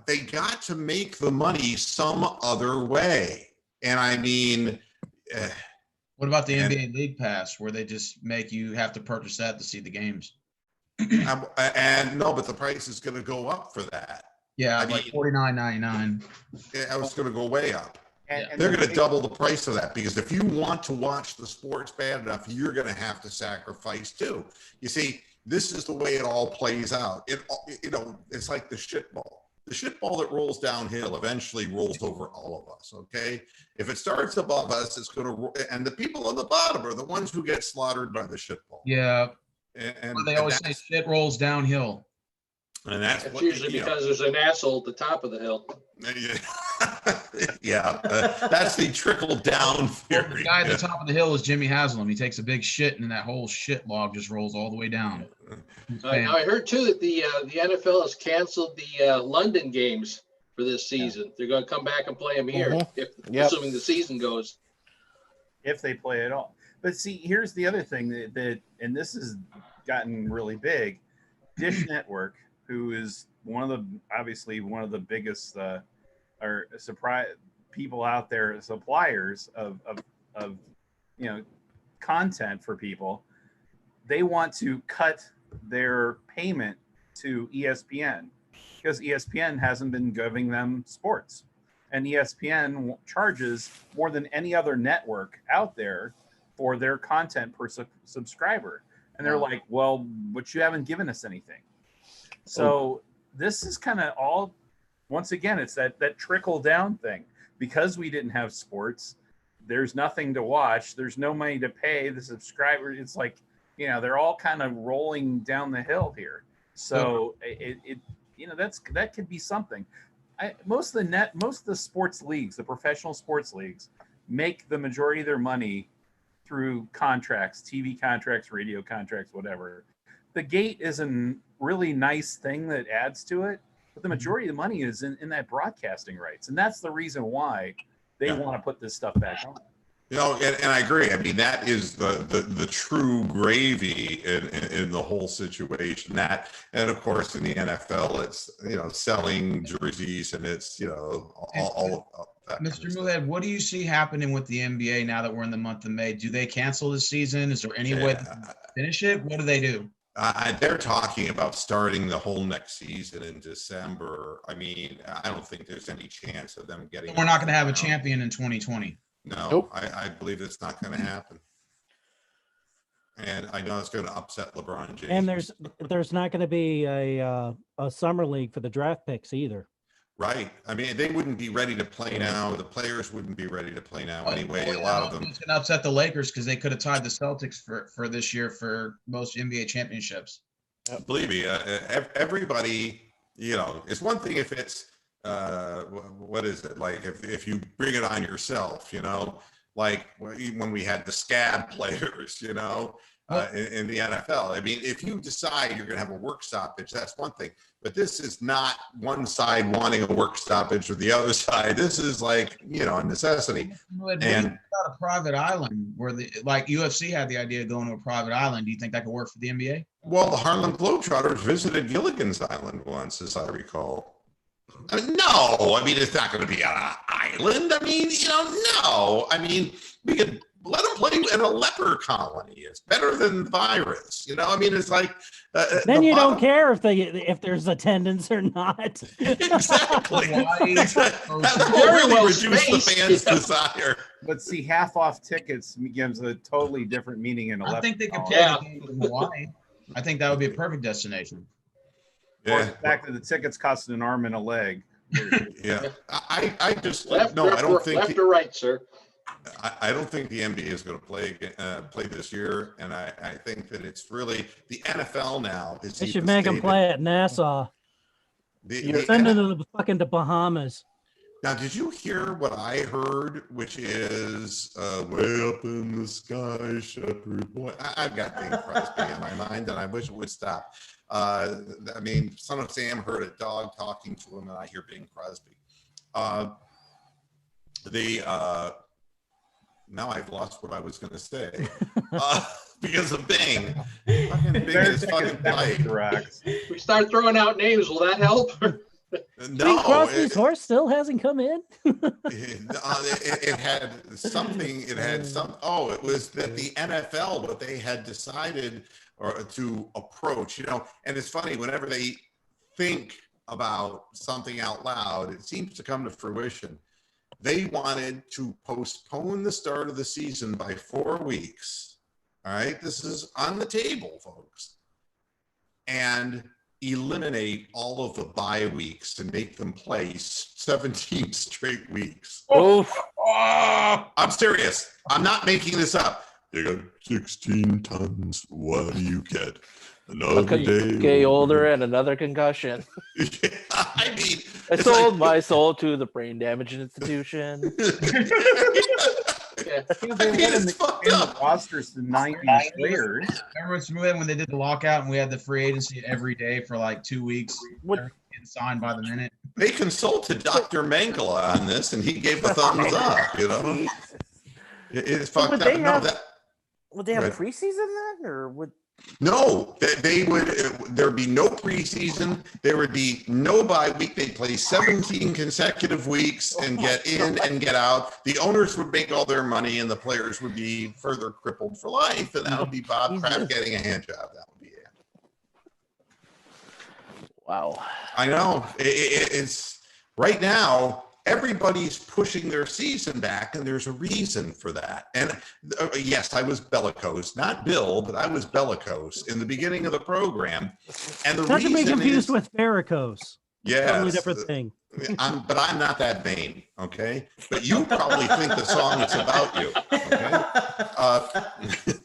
they got to make the money some other way. And I mean, what about the NBA League Pass, where they just make you have to purchase that to see the games? And no, but the price is going to go up for that. Yeah, like $49.99. I was going to go way up. and They're going to double the price of that, because if you want to watch the sports bad enough, you're going to have to sacrifice too. You see, this is the way it all plays out. It's like the shit ball. The shit ball that rolls downhill eventually rolls over all of us, okay? If it starts above us, it's going to, and the people on the bottom are the ones who get slaughtered by the shit ball. Yeah. And they always say shit rolls downhill. And that's usually because there's an asshole at the top of the hill. Yeah, that's the trickle down theory. The guy at the top of the hill is Jimmy Haslam. He takes a big shit, and that whole shit log just rolls all the way down. I heard too that the NFL has canceled the London games for this season. Yeah. They're going to come back and play them here, assuming the season goes. If they play at all. But see, here's the other thing that and this has gotten really big. Dish Network, who is obviously one of the biggest or surprise people out there, suppliers of content for people, they want to cut their payment to ESPN because ESPN hasn't been giving them sports, and ESPN charges more than any other network out there for their content per subscriber. And they're like, well, but you haven't given us anything. So this is kind of all, once again, it's that trickle down thing. Because we didn't have sports, there's nothing to watch. There's no money to pay the subscriber. It's like, they're all kind of rolling down the hill here. So that could be something. Most of the sports leagues, the professional sports leagues, make the majority of their money through contracts, TV contracts, radio contracts, whatever. The gate is a really nice thing that adds to it, but the majority of the money is in that broadcasting rights. And that's the reason why they want to put this stuff back on. And I agree. I mean, that is the true gravy in the whole situation. That, and of course, in the NFL, it's selling jerseys, and it's all of that. Mr. Muhead, what do you see happening with the NBA now that we're in the month of May? Do they cancel the season? Is there any way to finish it? What do they do? They're talking about starting the whole next season in December. I mean, I don't think there's any chance of them getting. We're not going to have a champion in 2020. No, Nope. I believe it's not going to happen. And I know it's going to upset LeBron James. And there's not going to be a summer league for the draft picks either. Right. I mean, they wouldn't be ready to play now. The players wouldn't be ready to play now anyway. A lot of them. It's going to upset the Lakers because they could have tied the Celtics for this year for most NBA championships. Believe me, everybody, it's one thing if it's, what is it? Like if you bring it on yourself, like when we had the scab players, in the NFL. I mean, if you decide you're going to have a work stoppage, that's one thing. But this is not one side wanting a work stoppage or the other side. This is like, a necessity. And a private island where like UFC had the idea of going to a private island. Do you think that could work for the NBA? Well, the Harlem Globetrotters visited Gilligan's Island once, as I recall. No, I mean, it's not going to be an island. I mean, no. I mean, we could let them play in a leper colony. It's better than virus. I mean, it's like then you don't care if there's attendance or not. Exactly. That will really reduce the fans' desire. But see, half off tickets gives a totally different meeting in a leper. I think they could play the game in Hawaii. I think that would be a perfect destination. Yeah. The fact that the tickets costed an arm and a leg. Yeah. I just I don't think left or right, sir. I don't think the NBA is going to play this year, and I think that it's really the NFL now. They should make them play at Nassau. Send them to Bahamas. Now, did you hear what I heard, which is way up in the sky, shepherd boy? I've got Bing Crosby in my mind, and I wish it would stop. I mean, Son of Sam heard a dog talking to him, and I hear Bing Crosby. Now I've lost what I was going to say because of Bing. Fucking Bing is fucking right. We start throwing out names. Will that help? No, Bing Crosby's horse still hasn't come in. It had something. It had some. Oh, it was that the NFL, what they had decided or to approach. And it's funny whenever they think about something out loud, it seems to come to fruition. They wanted to postpone the start of the season by 4 weeks. All right. This is on the table, folks. And eliminate all of the bye weeks and make them play 17 straight weeks. Oh, I'm serious. I'm not making this up. You got 16 tons. What do you get? Another day. Gay older and another concussion. I mean, I sold my soul to the brain damage institution. Yeah. I mean, it's fucked up. Rosters to 90 players. Remember when they did the lockout and we had the free agency every day for like 2 weeks? Getting signed by the minute. They consulted Dr. Mengele on this, and he gave a thumbs up. It's fucked up. Would they have preseason then, or would? No, they would. There'd be no preseason. There would be no bye week. They'd play 17 consecutive weeks and get in and get out. The owners would make all their money, and the players would be further crippled for life. And that would be Bob Kraft getting a hand job. That would be it. Wow. I know. It's right now. Everybody's pushing their season back, and there's a reason for that. And yes, I was bellicose, not Bill, but I was bellicose in the beginning of the program. And the not reason to be confused is, with varicose. yes, Totally different thing. but I'm not that vain, okay? But you probably think the song is about you, okay?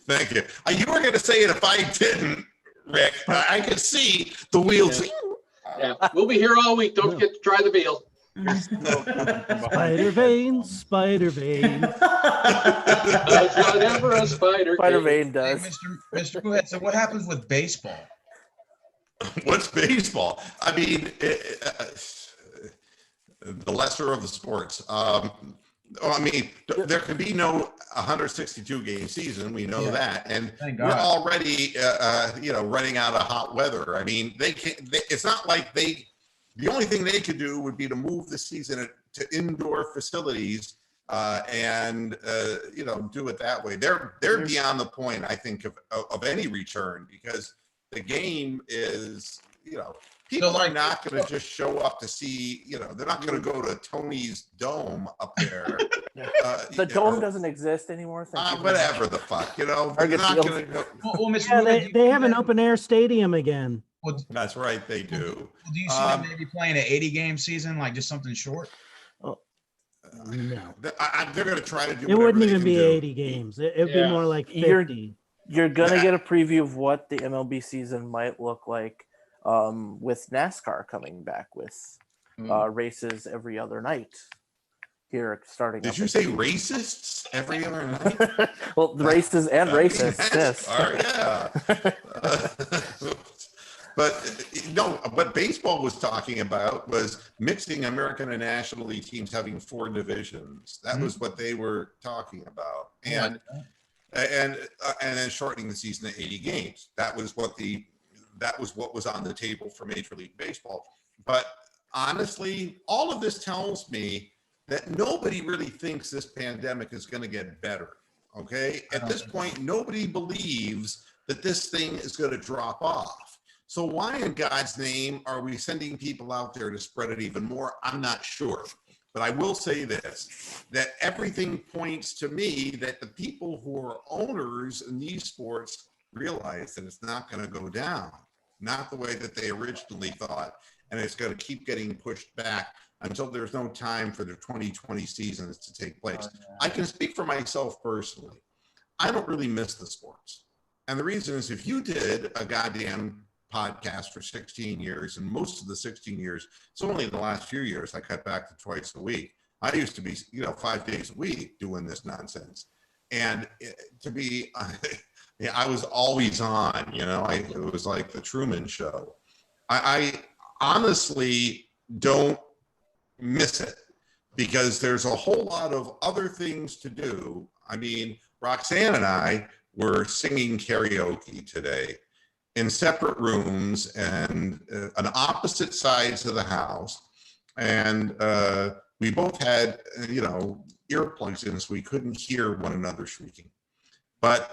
Thank you. You were going to say it if I didn't, Rick. I could see the wheels. Yeah, we'll be here all week. Don't forget to try the veal. Spider vein, spider vein. That's whatever a spider vein does. Hey, Mr. Muhead, so what happens with baseball? What's baseball? I mean, the lesser of the sports. I mean, there can be no 162 game season. We know that, and Thank we're God. already running out of hot weather. I mean, it's not like the only thing they could do would be to move the season to indoor facilities and do it that way. They're beyond the point, I think, of any return, because the game is, people are not going to just show up to see, they're not going to go to Tony's Dome up there. The dome doesn't exist anymore. Whatever the fuck, they're not going to go. Well, Mr. Yeah, Rubin, they have an open air stadium again. That's right, they do. Do you see them maybe playing an 80-game season, like just something short? No, they're going to try to do. it wouldn't even be do. 80 games. It'd be more like 50. You're gonna get a preview of what the MLB season might look like with NASCAR coming back with races every other night. Here, starting. Did you say racists every other night? Well, races and racists. Yes. Yeah. What baseball was talking about was mixing American and National League teams having 4 divisions. That was what they were talking about, and then shortening the season to 80 games. That was what was on the table for Major League Baseball. But honestly, all of this tells me that nobody really thinks this pandemic is going to get better. Okay, at this point, nobody believes that this thing is going to drop off. So why in God's name are we sending people out there to spread it even more? I'm not sure. But I will say this, that everything points to me that the people who are owners in these sports realize that it's not going to go down, not the way that they originally thought. And it's going to keep getting pushed back until there's no time for the 2020 seasons to take place. I can speak for myself personally. I don't really miss the sports. And the reason is, if you did a goddamn podcast for 16 years, and most of the 16 years, it's only the last few years I cut back to twice a week. I used to be, 5 days a week doing this nonsense. And I was always on, it was like the Truman Show. I honestly don't miss it, because there's a whole lot of other things to do. I mean, Roxanne and I were singing karaoke today in separate rooms and on opposite sides of the house. And we both had, earplugs in, so we couldn't hear one another shrieking. But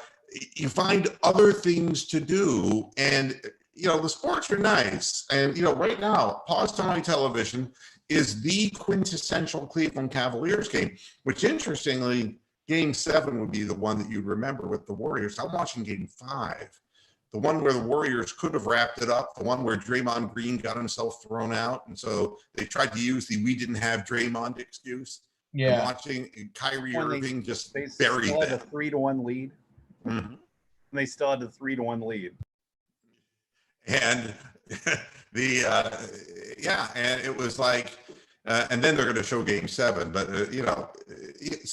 you find other things to do, and, the sports are nice. And, right now, Pause Tony Television is the quintessential Cleveland Cavaliers game, which interestingly, Game 7 would be the one that you remember with the Warriors. I'm watching Game 5. The one where the Warriors could have wrapped it up, the one where Draymond Green got himself thrown out. And so they tried to use the "we didn't have Draymond" excuse. Yeah. And watching Kyrie Irving just bury them. They still had a 3-1 lead. Mm-hmm. And they still had a 3-1 lead. And and it was like, and then they're going to show Game 7, but it's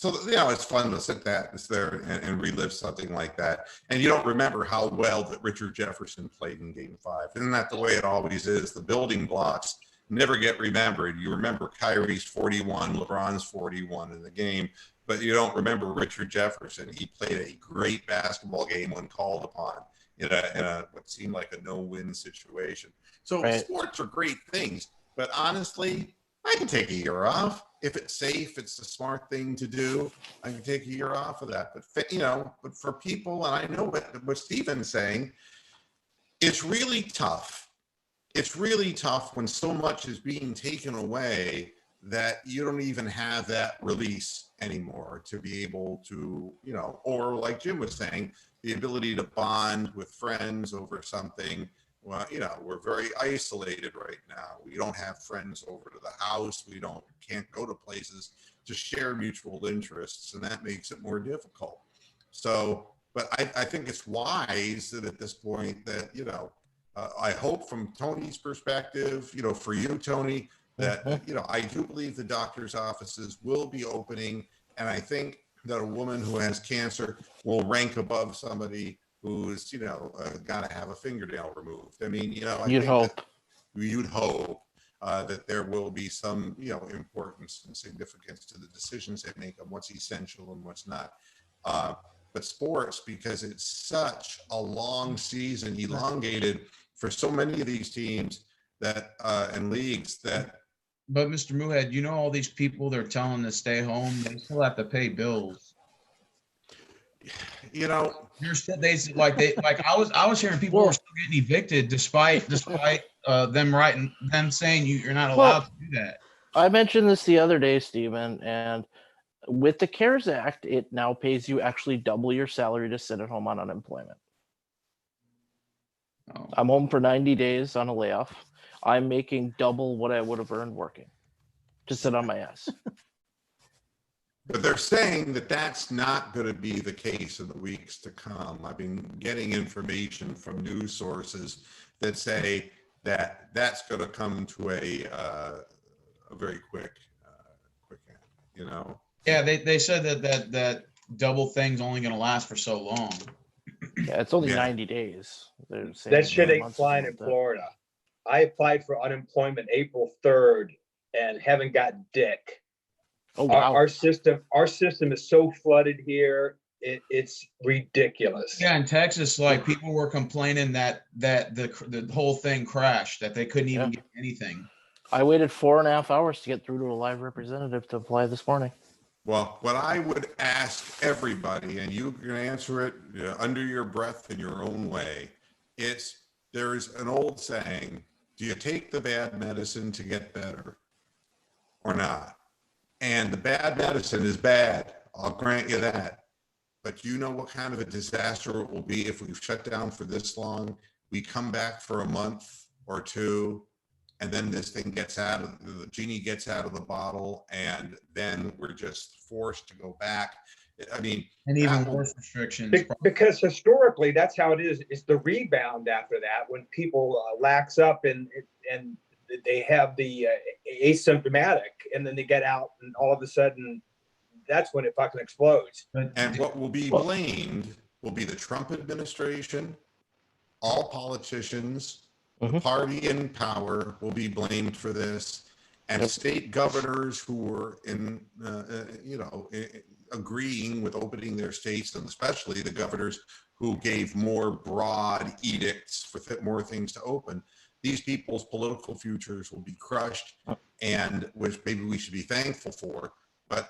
fun to sit there and relive something like that. And you don't remember how well that Richard Jefferson played in Game 5. Isn't that the way it always is? The building blocks never get remembered. You remember Kyrie's 41, LeBron's 41 in the game, but you don't remember Richard Jefferson. He played a great basketball game when called upon in what seemed like a no-win situation. So Sports are great things, but honestly, I can take a year off. If it's safe, it's the smart thing to do. I can take a year off of that. But for people, and I know what Stephen's saying, it's really tough. It's really tough when so much is being taken away that you don't even have that release anymore to be able to, or like Jim was saying, the ability to bond with friends over something. Well, we're very isolated right now. We don't have friends over to the house. We can't go to places to share mutual interests, and that makes it more difficult. So, but I think it's wise that at this point that, I hope from Tony's perspective, for you, Tony, that, I do believe the doctor's offices will be opening. And I think that a woman who has cancer will rank above somebody who's, got to have a fingernail removed. I mean, you'd hope that there will be some, importance and significance to the decisions they make on what's essential and what's not. But sports, because it's such a long season, elongated for so many of these teams that and leagues that. But Mr. Moohead, you know, all these people they're telling to stay home, they still have to pay bills. You know, I was hearing people were still getting evicted despite them saying you're not allowed to do that. I mentioned this the other day, Stephen, and with the CARES Act, it now pays you actually double your salary to sit at home on unemployment. Oh. I'm home for 90 days on a layoff. I'm making double what I would have earned working to sit on my ass. But they're saying that that's not going to be the case in the weeks to come. I've been getting information from news sources that say that that's going to come to a very quick end, you know? Yeah, they said that double thing's only going to last for so long. Yeah, it's only 90 days. That shit ain't flying in Florida. I applied for unemployment April 3rd and haven't got dick. Oh, wow. Our system is so flooded here. It's ridiculous. Yeah, in Texas, like people were complaining that the whole thing crashed, that they couldn't even get anything. I waited 4.5 hours to get through to a live representative to apply this morning. Well, what I would ask everybody, and you can answer it under your breath in your own way, there's an old saying, do you take the bad medicine to get better or not? And the bad medicine is bad. I'll grant you that. But you know what kind of a disaster it will be if we've shut down for this long? We come back for a month or two, and then this thing the genie gets out of the bottle, and then we're just forced to go back. I mean, and even worse restrictions. Because historically, that's how it is. It's the rebound after that when people lax up and they have the asymptomatic, and then they get out, and all of a sudden, that's when it fucking explodes. And what will be blamed will be the Trump administration, all politicians. The party in power will be blamed for this, and state governors who were agreeing with opening their states, and especially the governors who gave more broad edicts for more things to open. These people's political futures will be crushed, and which maybe we should be thankful for. But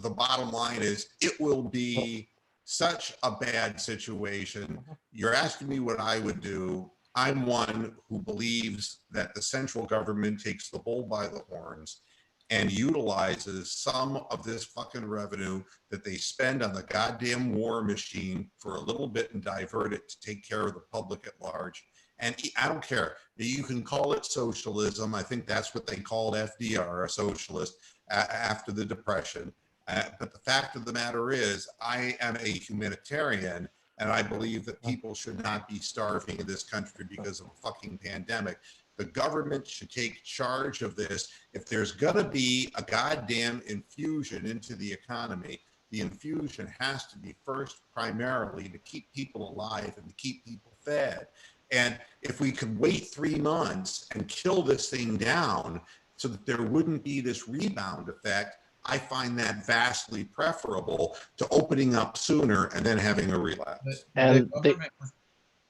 the bottom line is, it will be such a bad situation. You're asking me what I would do. I'm one who believes that the central government takes the bull by the horns and utilizes some of this fucking revenue that they spend on the goddamn war machine for a little bit and divert it to take care of the public at large. And I don't care. You can call it socialism. I think that's what they called FDR, a socialist, after the Depression. But the fact of the matter is, I am a humanitarian, and I believe that people should not be starving in this country because of a fucking pandemic. The government should take charge of this. If there's going to be a goddamn infusion into the economy, the infusion has to be first primarily to keep people alive and to keep people fed. And if we could wait 3 months and kill this thing down so that there wouldn't be this rebound effect, I find that vastly preferable to opening up sooner and then having a relapse. And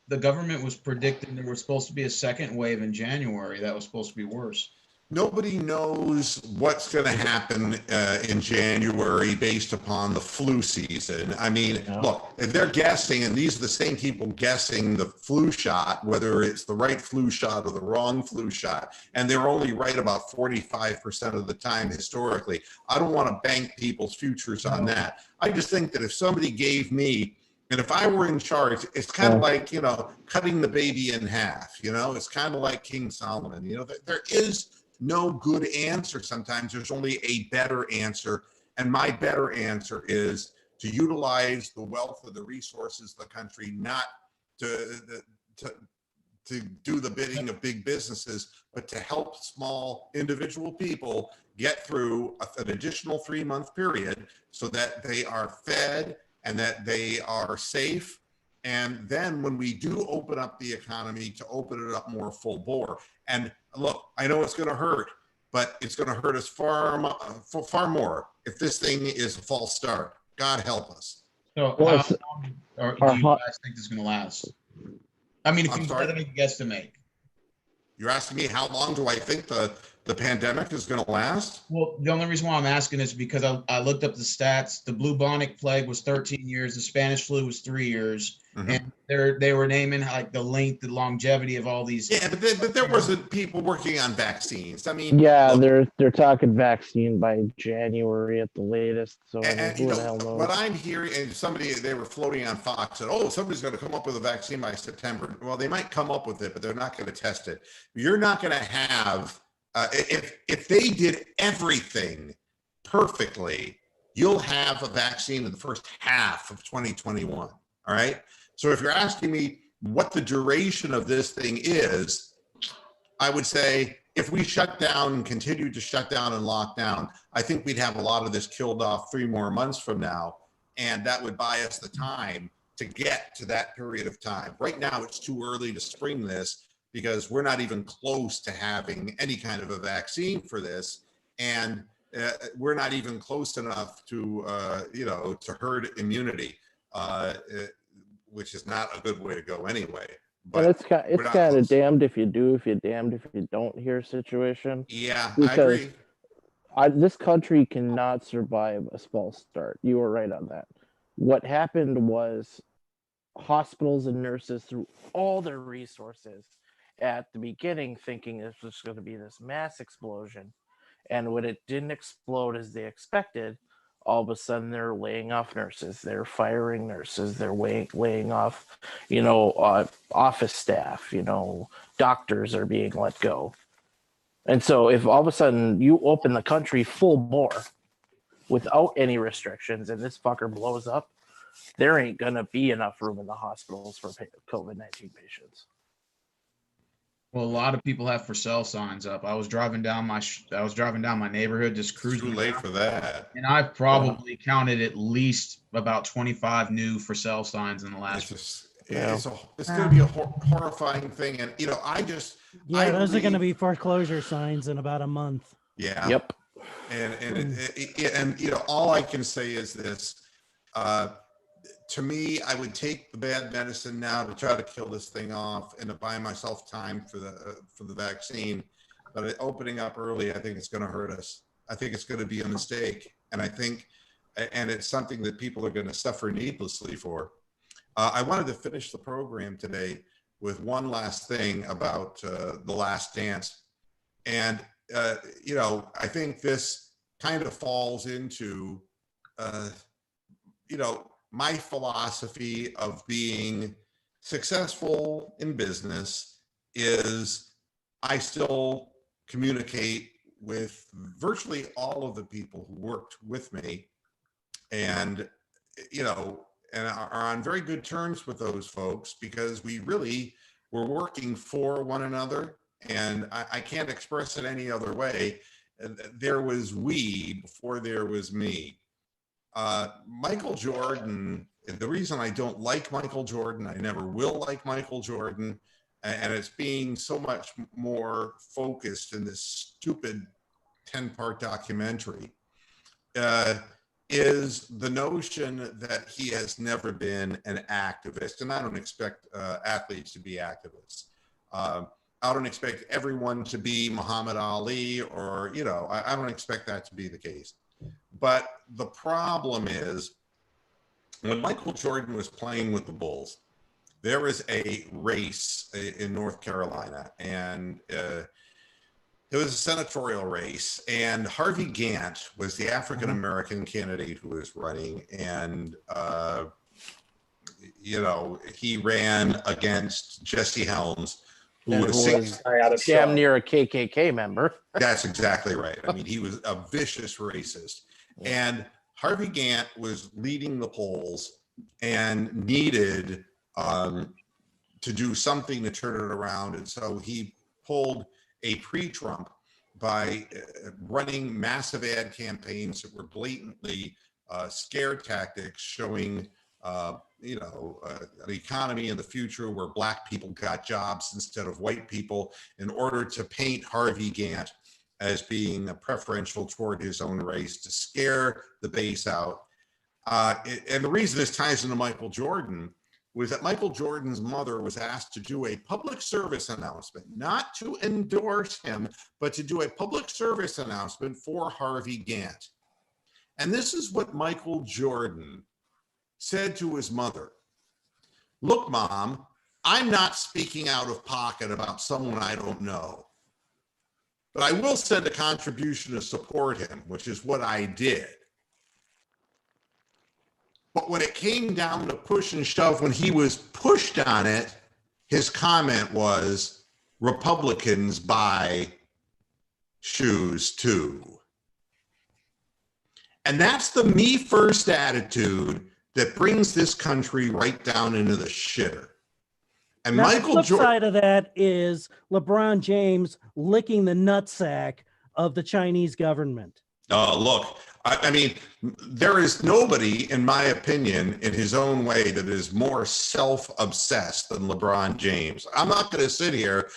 the government was predicting there was supposed to be a second wave in January that was supposed to be worse. Nobody knows what's going to happen in January based upon the flu season. I mean, look, if they're guessing, and these are the same people guessing the flu shot, whether it's the right flu shot or the wrong flu shot, and they're only right about 45% of the time historically. I don't want to bank people's futures on that. I just think that if somebody gave me, and if I were in charge, it's kind of like, cutting the baby in half, it's kind of like King Solomon, there is no good answer. Sometimes there's only a better answer. And my better answer is to utilize the wealth of the resources of the country, not to do the bidding of big businesses, but to help small individual people get through an additional 3-month period so that they are fed and that they are safe. And then when we do open up the economy, to open it up more full bore. And look, I know it's going to hurt, but it's going to hurt us far more if this thing is a false start. God help us. So Well, how it's- long do our you hot- guys think this is going to last? I mean, if I'm you sorry? had to make a guesstimate. You're asking me how long do I think the pandemic is going to last? Well, the only reason why I'm asking is because I looked up the stats. The bubonic plague was 13 years. The Spanish flu was 3 years. Mhm. And they were naming like the length, the longevity of all these. Yeah, but there wasn't people working on vaccines. I mean, Yeah, look, they're talking vaccine by January at the latest. So I mean, and who you the know hell knows? what I'm hearing, and they were floating on Fox said, "Oh, somebody's going to come up with a vaccine by September." Well, they might come up with it, but they're not going to test it. You're not going to have if they did everything perfectly, you'll have a vaccine in the first half of 2021. All right. So if you're asking me what the duration of this thing is, I would say if we shut down and continue to shut down and lock down, I think we'd have a lot of this killed off 3 more months from now. And that would buy us the time to get to that period of time. Right now, it's too early to spring this because we're not even close to having any kind of a vaccine for this. And we're not even close enough to, to herd immunity, which is not a good way to go anyway. But And it's we're not kind close. of damned if you do, if you're damned if you don't here situation. Yeah, I Because agree. This country cannot survive a false start. You were right on that. What happened was hospitals and nurses threw all their resources at the beginning, thinking this was going to be this mass explosion. And when it didn't explode as they expected, all of a sudden they're laying off nurses, they're firing nurses, they're laying off, office staff, doctors are being let go. And so if all of a sudden you open the country full bore without any restrictions and this fucker blows up, there ain't going to be enough room in the hospitals for COVID-19 patients. Well, a lot of people have for sale signs up. I was driving down my neighborhood, just It's cruising too late around, for that. and I've probably counted at least about 25 new for sale signs in the last. It's going to be a horrifying thing. And, Yeah, those are going to be foreclosure signs in about a month. Yeah. Yep. And all I can say is this, to me, I would take the bad medicine now to try to kill this thing off and to buy myself time for the vaccine. But opening up early, I think it's going to hurt us. I think it's going to be a mistake. And and it's something that people are going to suffer needlessly for. I wanted to finish the program today with one last thing about The Last Dance. And, I think this kind of falls into, my philosophy of being successful in business is I still communicate with virtually all of the people who worked with me and are on very good terms with those folks because we really were working for one another. And I can't express it any other way. There was we before there was me. Michael Jordan, the reason I don't like Michael Jordan, I never will like Michael Jordan, and it's being so much more focused in this stupid 10-part documentary, is the notion that he has never been an activist. And I don't expect athletes to be activists. I don't expect everyone to be Muhammad Ali or, I don't expect that to be the case. But the problem is when Michael Jordan was playing with the Bulls, there was a race in North Carolina and it was a senatorial race, and Harvey Gantt was the African-American candidate who was running. And, he ran against Jesse Helms, who was damn near a KKK member. That's exactly right. I mean, he was a vicious racist. And Harvey Gantt was leading the polls and needed to do something to turn it around. And so he pulled a pre-Trump by running massive ad campaigns that were blatantly scare tactics showing an economy in the future where Black people got jobs instead of white people in order to paint Harvey Gantt as being preferential toward his own race, to scare the base out. And the reason this ties into Michael Jordan was that Michael Jordan's mother was asked to do a public service announcement, not to endorse him, but to do a public service announcement for Harvey Gantt. And this is what Michael Jordan said to his mother. Look, Mom, I'm not speaking out of pocket about someone I don't know, but I will send a contribution to support him, which is what I did. But when it came down to push and shove, when he was pushed on it, his comment was, Republicans buy shoes too. And that's the me first attitude that brings this country right down into the shitter. And now, Michael the flip Jordan side of that is LeBron James licking the nutsack of the Chinese government. Look, I mean, there is nobody, in my opinion, in his own way that is more self-obsessed than LeBron James. I'm not going to sit here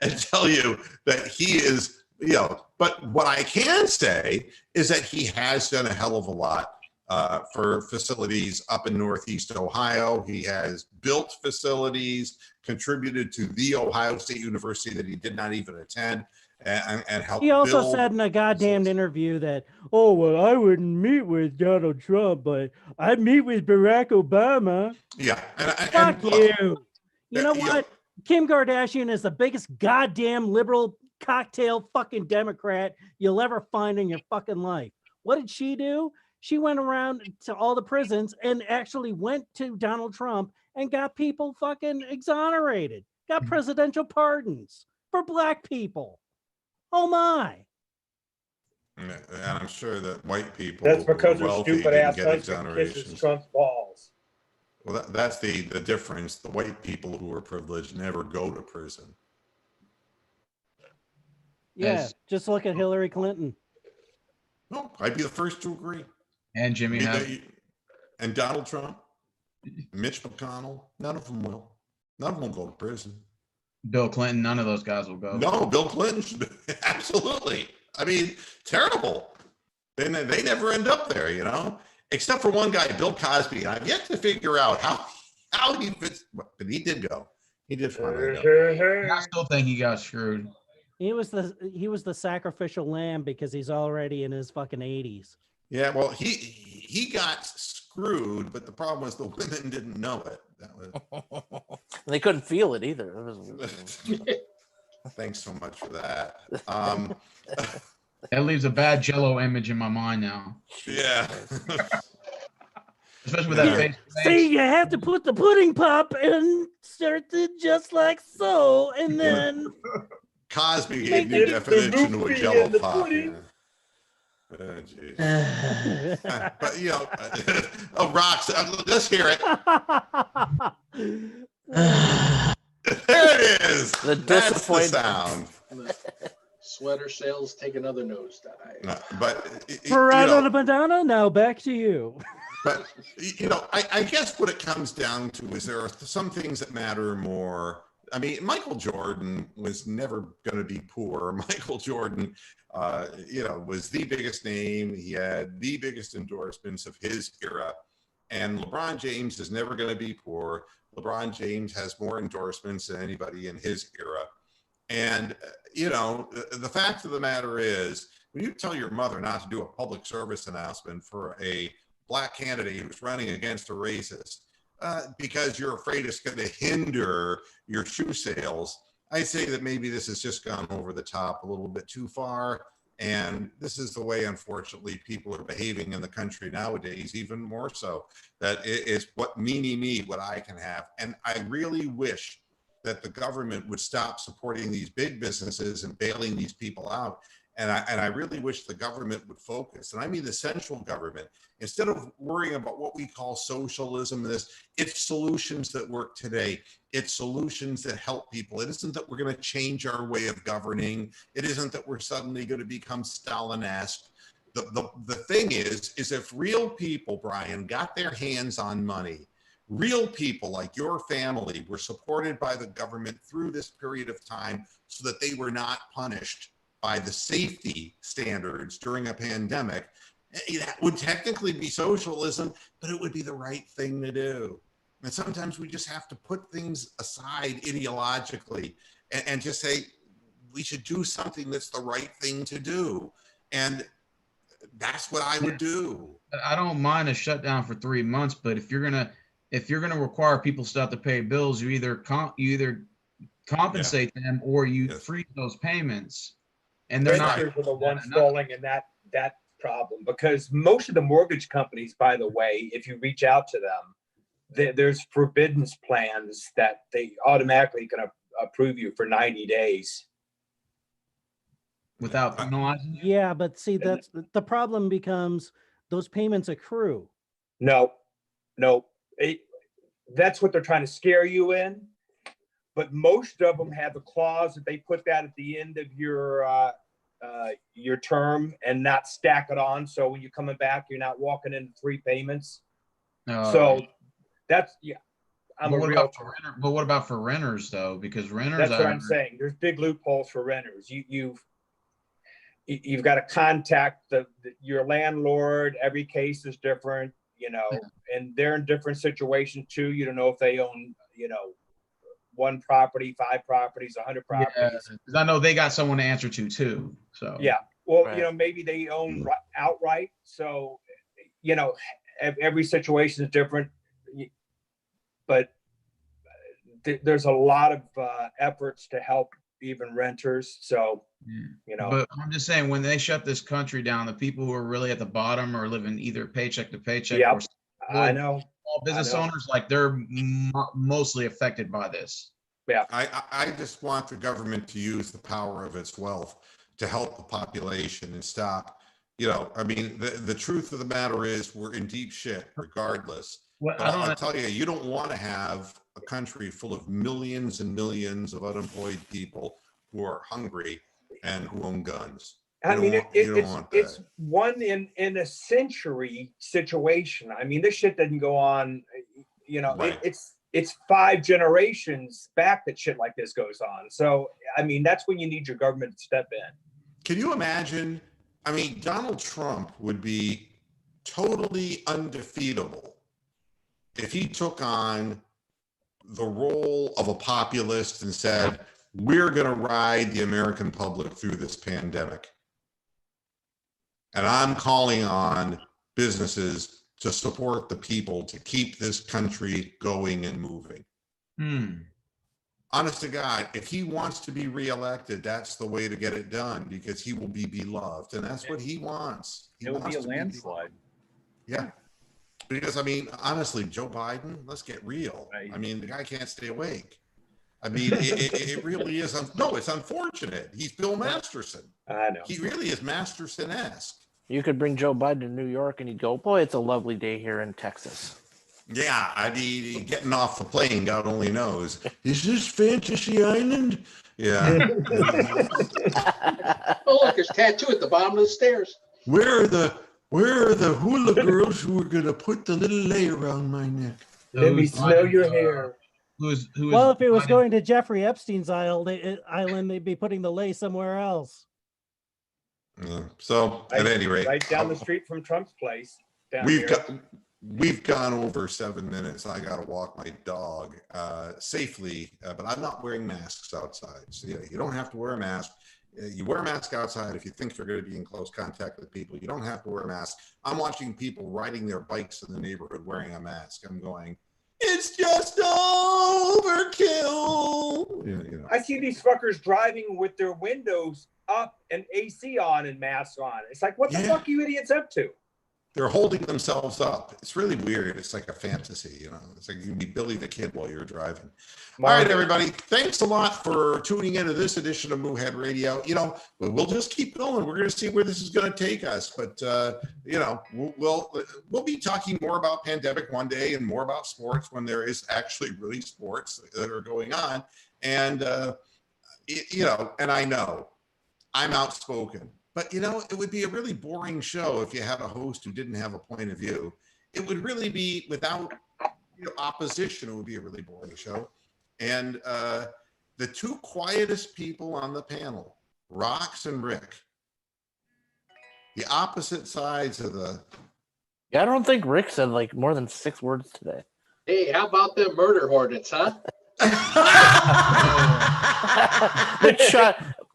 and tell you that he is, but what I can say is that he has done a hell of a lot for facilities up in Northeast Ohio. He has built facilities, contributed to the Ohio State University that he did not even attend. And help. He also said in a goddamn interview that, oh, well, I wouldn't meet with Donald Trump, but I'd meet with Barack Obama. Yeah. Fuck you. You know what? Kim Kardashian is the biggest goddamn liberal cocktail fucking Democrat you'll ever find in your fucking life. What did she do? She went around to all the prisons and actually went to Donald Trump and got people fucking exonerated, got presidential pardons for black people. Oh my! And I'm sure that white people That's because who are her wealthy stupid didn't ass get husband kisses exonerations. Trump's balls. Well, that's the difference. The white people who are privileged never go to prison. Yeah, just look at Hillary Clinton. No, I'd be the first to agree. And Jimmy and Donald Trump, Mitch McConnell, none of them will. None of them will go to prison. Bill Clinton, none of those guys will go. No, Bill Clinton should absolutely. I mean, terrible. They never end up there, except for one guy, Bill Cosby. I've yet to figure out how he fits, but he did go. He did finally go. I still think he got screwed. He was the sacrificial lamb because he's already in his fucking 80s. Yeah, well, he got screwed, but the problem was the women didn't know it. That was. They couldn't feel it either. Thanks so much for that. That leaves a bad Jello image in my mind now. Yeah. Especially with that face. See, you have to put the pudding pop and start it just like so, and then Cosby gave new definition to a Jello pop. But rocks. Let's hear it. There it is. The That's the disappointing sound. Sweater sales take another nosedive. But Ferrado Madonna. Now back to you. But I guess what it comes down to is there are some things that matter more. I mean, Michael Jordan was never going to be poor. Michael Jordan, was the biggest name. He had the biggest endorsements of his era. And LeBron James is never going to be poor. LeBron James has more endorsements than anybody in his era. And, the fact of the matter is, when you tell your mother not to do a public service announcement for a black candidate who's running against a racist, because you're afraid it's going to hinder your shoe sales, I say that maybe this has just gone over the top a little bit too far. And this is the way, unfortunately, people are behaving in the country nowadays, even more so, that it's what me, what I can have. And I really wish that the government would stop supporting these big businesses and bailing these people out. And I really wish the government would focus, and I mean the central government, instead of worrying about what we call socialism, it's solutions that work today. It's solutions that help people. It isn't that we're going to change our way of governing. It isn't that we're suddenly going to become Stalin-esque. The thing is if real people, Brian, got their hands on money, real people like your family were supported by the government through this period of time so that they were not punished by the safety standards during a pandemic, That would technically be socialism, but it would be the right thing to do. And sometimes we just have to put things aside ideologically and just say, we should do something that's the right thing to do. And that's what I would do. I don't mind a shutdown for 3 months, but if you're gonna require people still have to pay bills, you either compensate them or you freeze those payments. And they're not the ones falling in that problem, because most of the mortgage companies, by the way, if you reach out to them, there's forbiddance plans that they automatically can approve you for 90 days. Without penalizing you? Yeah, but see, that's the problem becomes those payments accrue. No, that's what they're trying to scare you in. But most of them have a clause that they put that at the end of your term and not stack it on. So when you're coming back, you're not walking into 3 payments. So that's, yeah. But what about for renters though? Because renters, that's what I'm saying. There's big loopholes for renters. You've got to contact your landlord. Every case is different, and they're in different situations too. You don't know if they own, 1 property, 5 properties, 100 properties. Because I know they got someone to answer to too. So yeah, well, maybe they own outright. So, every situation is different. But there's a lot of efforts to help even renters. So, But I'm just saying, when they shut this country down, the people who are really at the bottom are living either paycheck to paycheck. Yep, I know. Small business owners, like they're mostly affected by this. Yeah. I just want the government to use the power of its wealth to help the population and stop. The truth of the matter is we're in deep shit regardless. Well, I'll tell you, you don't want to have a country full of millions and millions of unemployed people who are hungry and who own guns. I mean, it's one in a century situation. I mean, this shit doesn't go on, Right. It's 5 generations back that shit like this goes on. So, I mean, that's when you need your government to step in. Can you imagine? I mean, Donald Trump would be totally undefeatable if he took on the role of a populist and said, we're going to ride the American public through this pandemic. And I'm calling on businesses to support the people to keep this country going and moving. Honest to God, if he wants to be reelected, that's the way to get it done, because he will be beloved. And that's what he wants. It will be a landslide. Yeah. Because, I mean, honestly, Joe Biden, let's get real. I mean, the guy can't stay awake. I mean, it really is. It's unfortunate. He's Bill Masterson. I know. He really is Masterson-esque. You could bring Joe Biden to New York and he'd go, boy, it's a lovely day here in Texas. Yeah, I mean, getting off the plane, God only knows. Is this Fantasy Island? Yeah. Oh, look, there's a tattoo at the bottom of the stairs. Where are the hula girls who are going to put the little layer around my neck? Let me smell your hair. Well, if it was going to Jeffrey Epstein's island, they'd be putting the lay somewhere else. So, at any rate, right down the street from Trump's place. We've gone over 7 minutes. I got to walk my dog safely, but I'm not wearing masks outside. So you don't have to wear a mask. You wear a mask outside if you think you're going to be in close contact with people. You don't have to wear a mask. I'm watching people riding their bikes in the neighborhood wearing a mask. I'm going, it's just overkill. I see these fuckers driving with their windows up and AC on and masks on. It's like, what the fuck are you idiots up to? They're holding themselves up. It's really weird. It's like a fantasy, It's like you can be Billy the Kid while you're driving. All right, everybody. Thanks a lot for tuning into this edition of Moohead Radio. We'll just keep going. We're going to see where this is going to take us. But we'll be talking more about pandemic one day and more about sports when there is actually really sports that are going on. And and I know I'm outspoken. But, it would be a really boring show if you had a host who didn't have a point of view. It would really be, without opposition, it would be a really boring show. And the 2 quietest people on the panel, Rox and Rick, the opposite sides of the. Yeah, I don't think Rick said like more than 6 words today. Hey, how about them murder hornets, huh?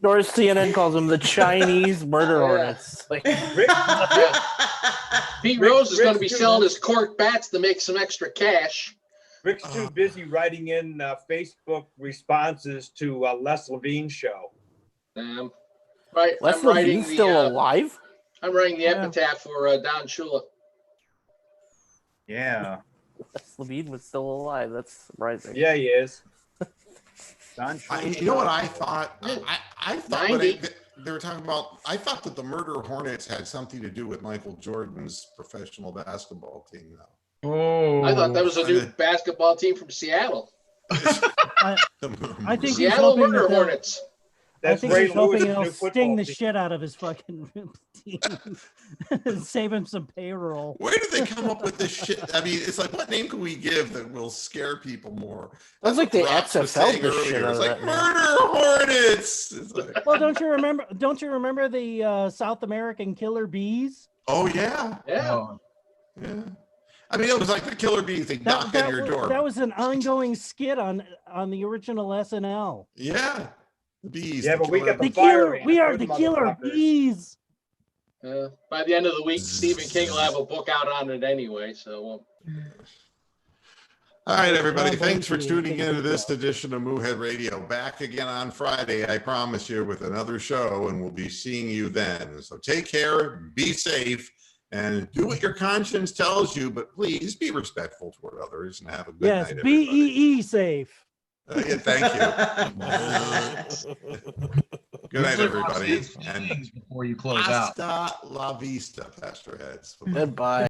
Or CNN calls them the Chinese murder hornets. Like, Rick, Pete Rick- Rose is going to be Rick's too- selling his cork bats to make some extra cash. Rick's too busy writing in Facebook responses to Les Levine's show. Right. Les I'm writing Levine's still alive? I'm writing the Yeah. epitaph for Don Shula. Yeah. Les Levine was still alive. That's surprising. Yeah, he is. Don You know what I thought? I thought when 90. they were talking about. I thought that the Murder Hornets had something to do with Michael Jordan's professional basketball team, though. Oh, I thought that was a new basketball team from Seattle. I think he's Seattle hoping Murder that they'll- Hornets. I That's think Ray he's hoping Lewis' it'll new football sting the team. shit out of his fucking team and save him some payroll. Where did they come up with this shit? I mean, it's like, what name can we give that will scare people more? That's like what the Ross was XFL saying the shit earlier. out It's of like that, man. Murder Hornets. It's like, Well, don't you remember the South American killer bees? oh yeah, Yeah. Oh, yeah. I mean, it was like the killer bees. They knock on your door. That was an ongoing skit on the original SNL. Yeah, the bees. Yeah, the but we killer got the The bees. killer, fire we ant, are the those killer motherfuckers. bees. By the end of the week, Stephen King will have a book out on it anyway. So All right, everybody. Well, Thanks for thank you. tuning into this edition of Moohead Radio. Back again on Friday, I promise you, with another show, and we'll be seeing you then. So take care, be safe, and do what your conscience tells you, but please be respectful toward others and have a good Yes, night. BEE safe. Yeah, thank you. Good night, everybody. Things before you close out. Hasta la vista, Pastor Heads. Goodbye.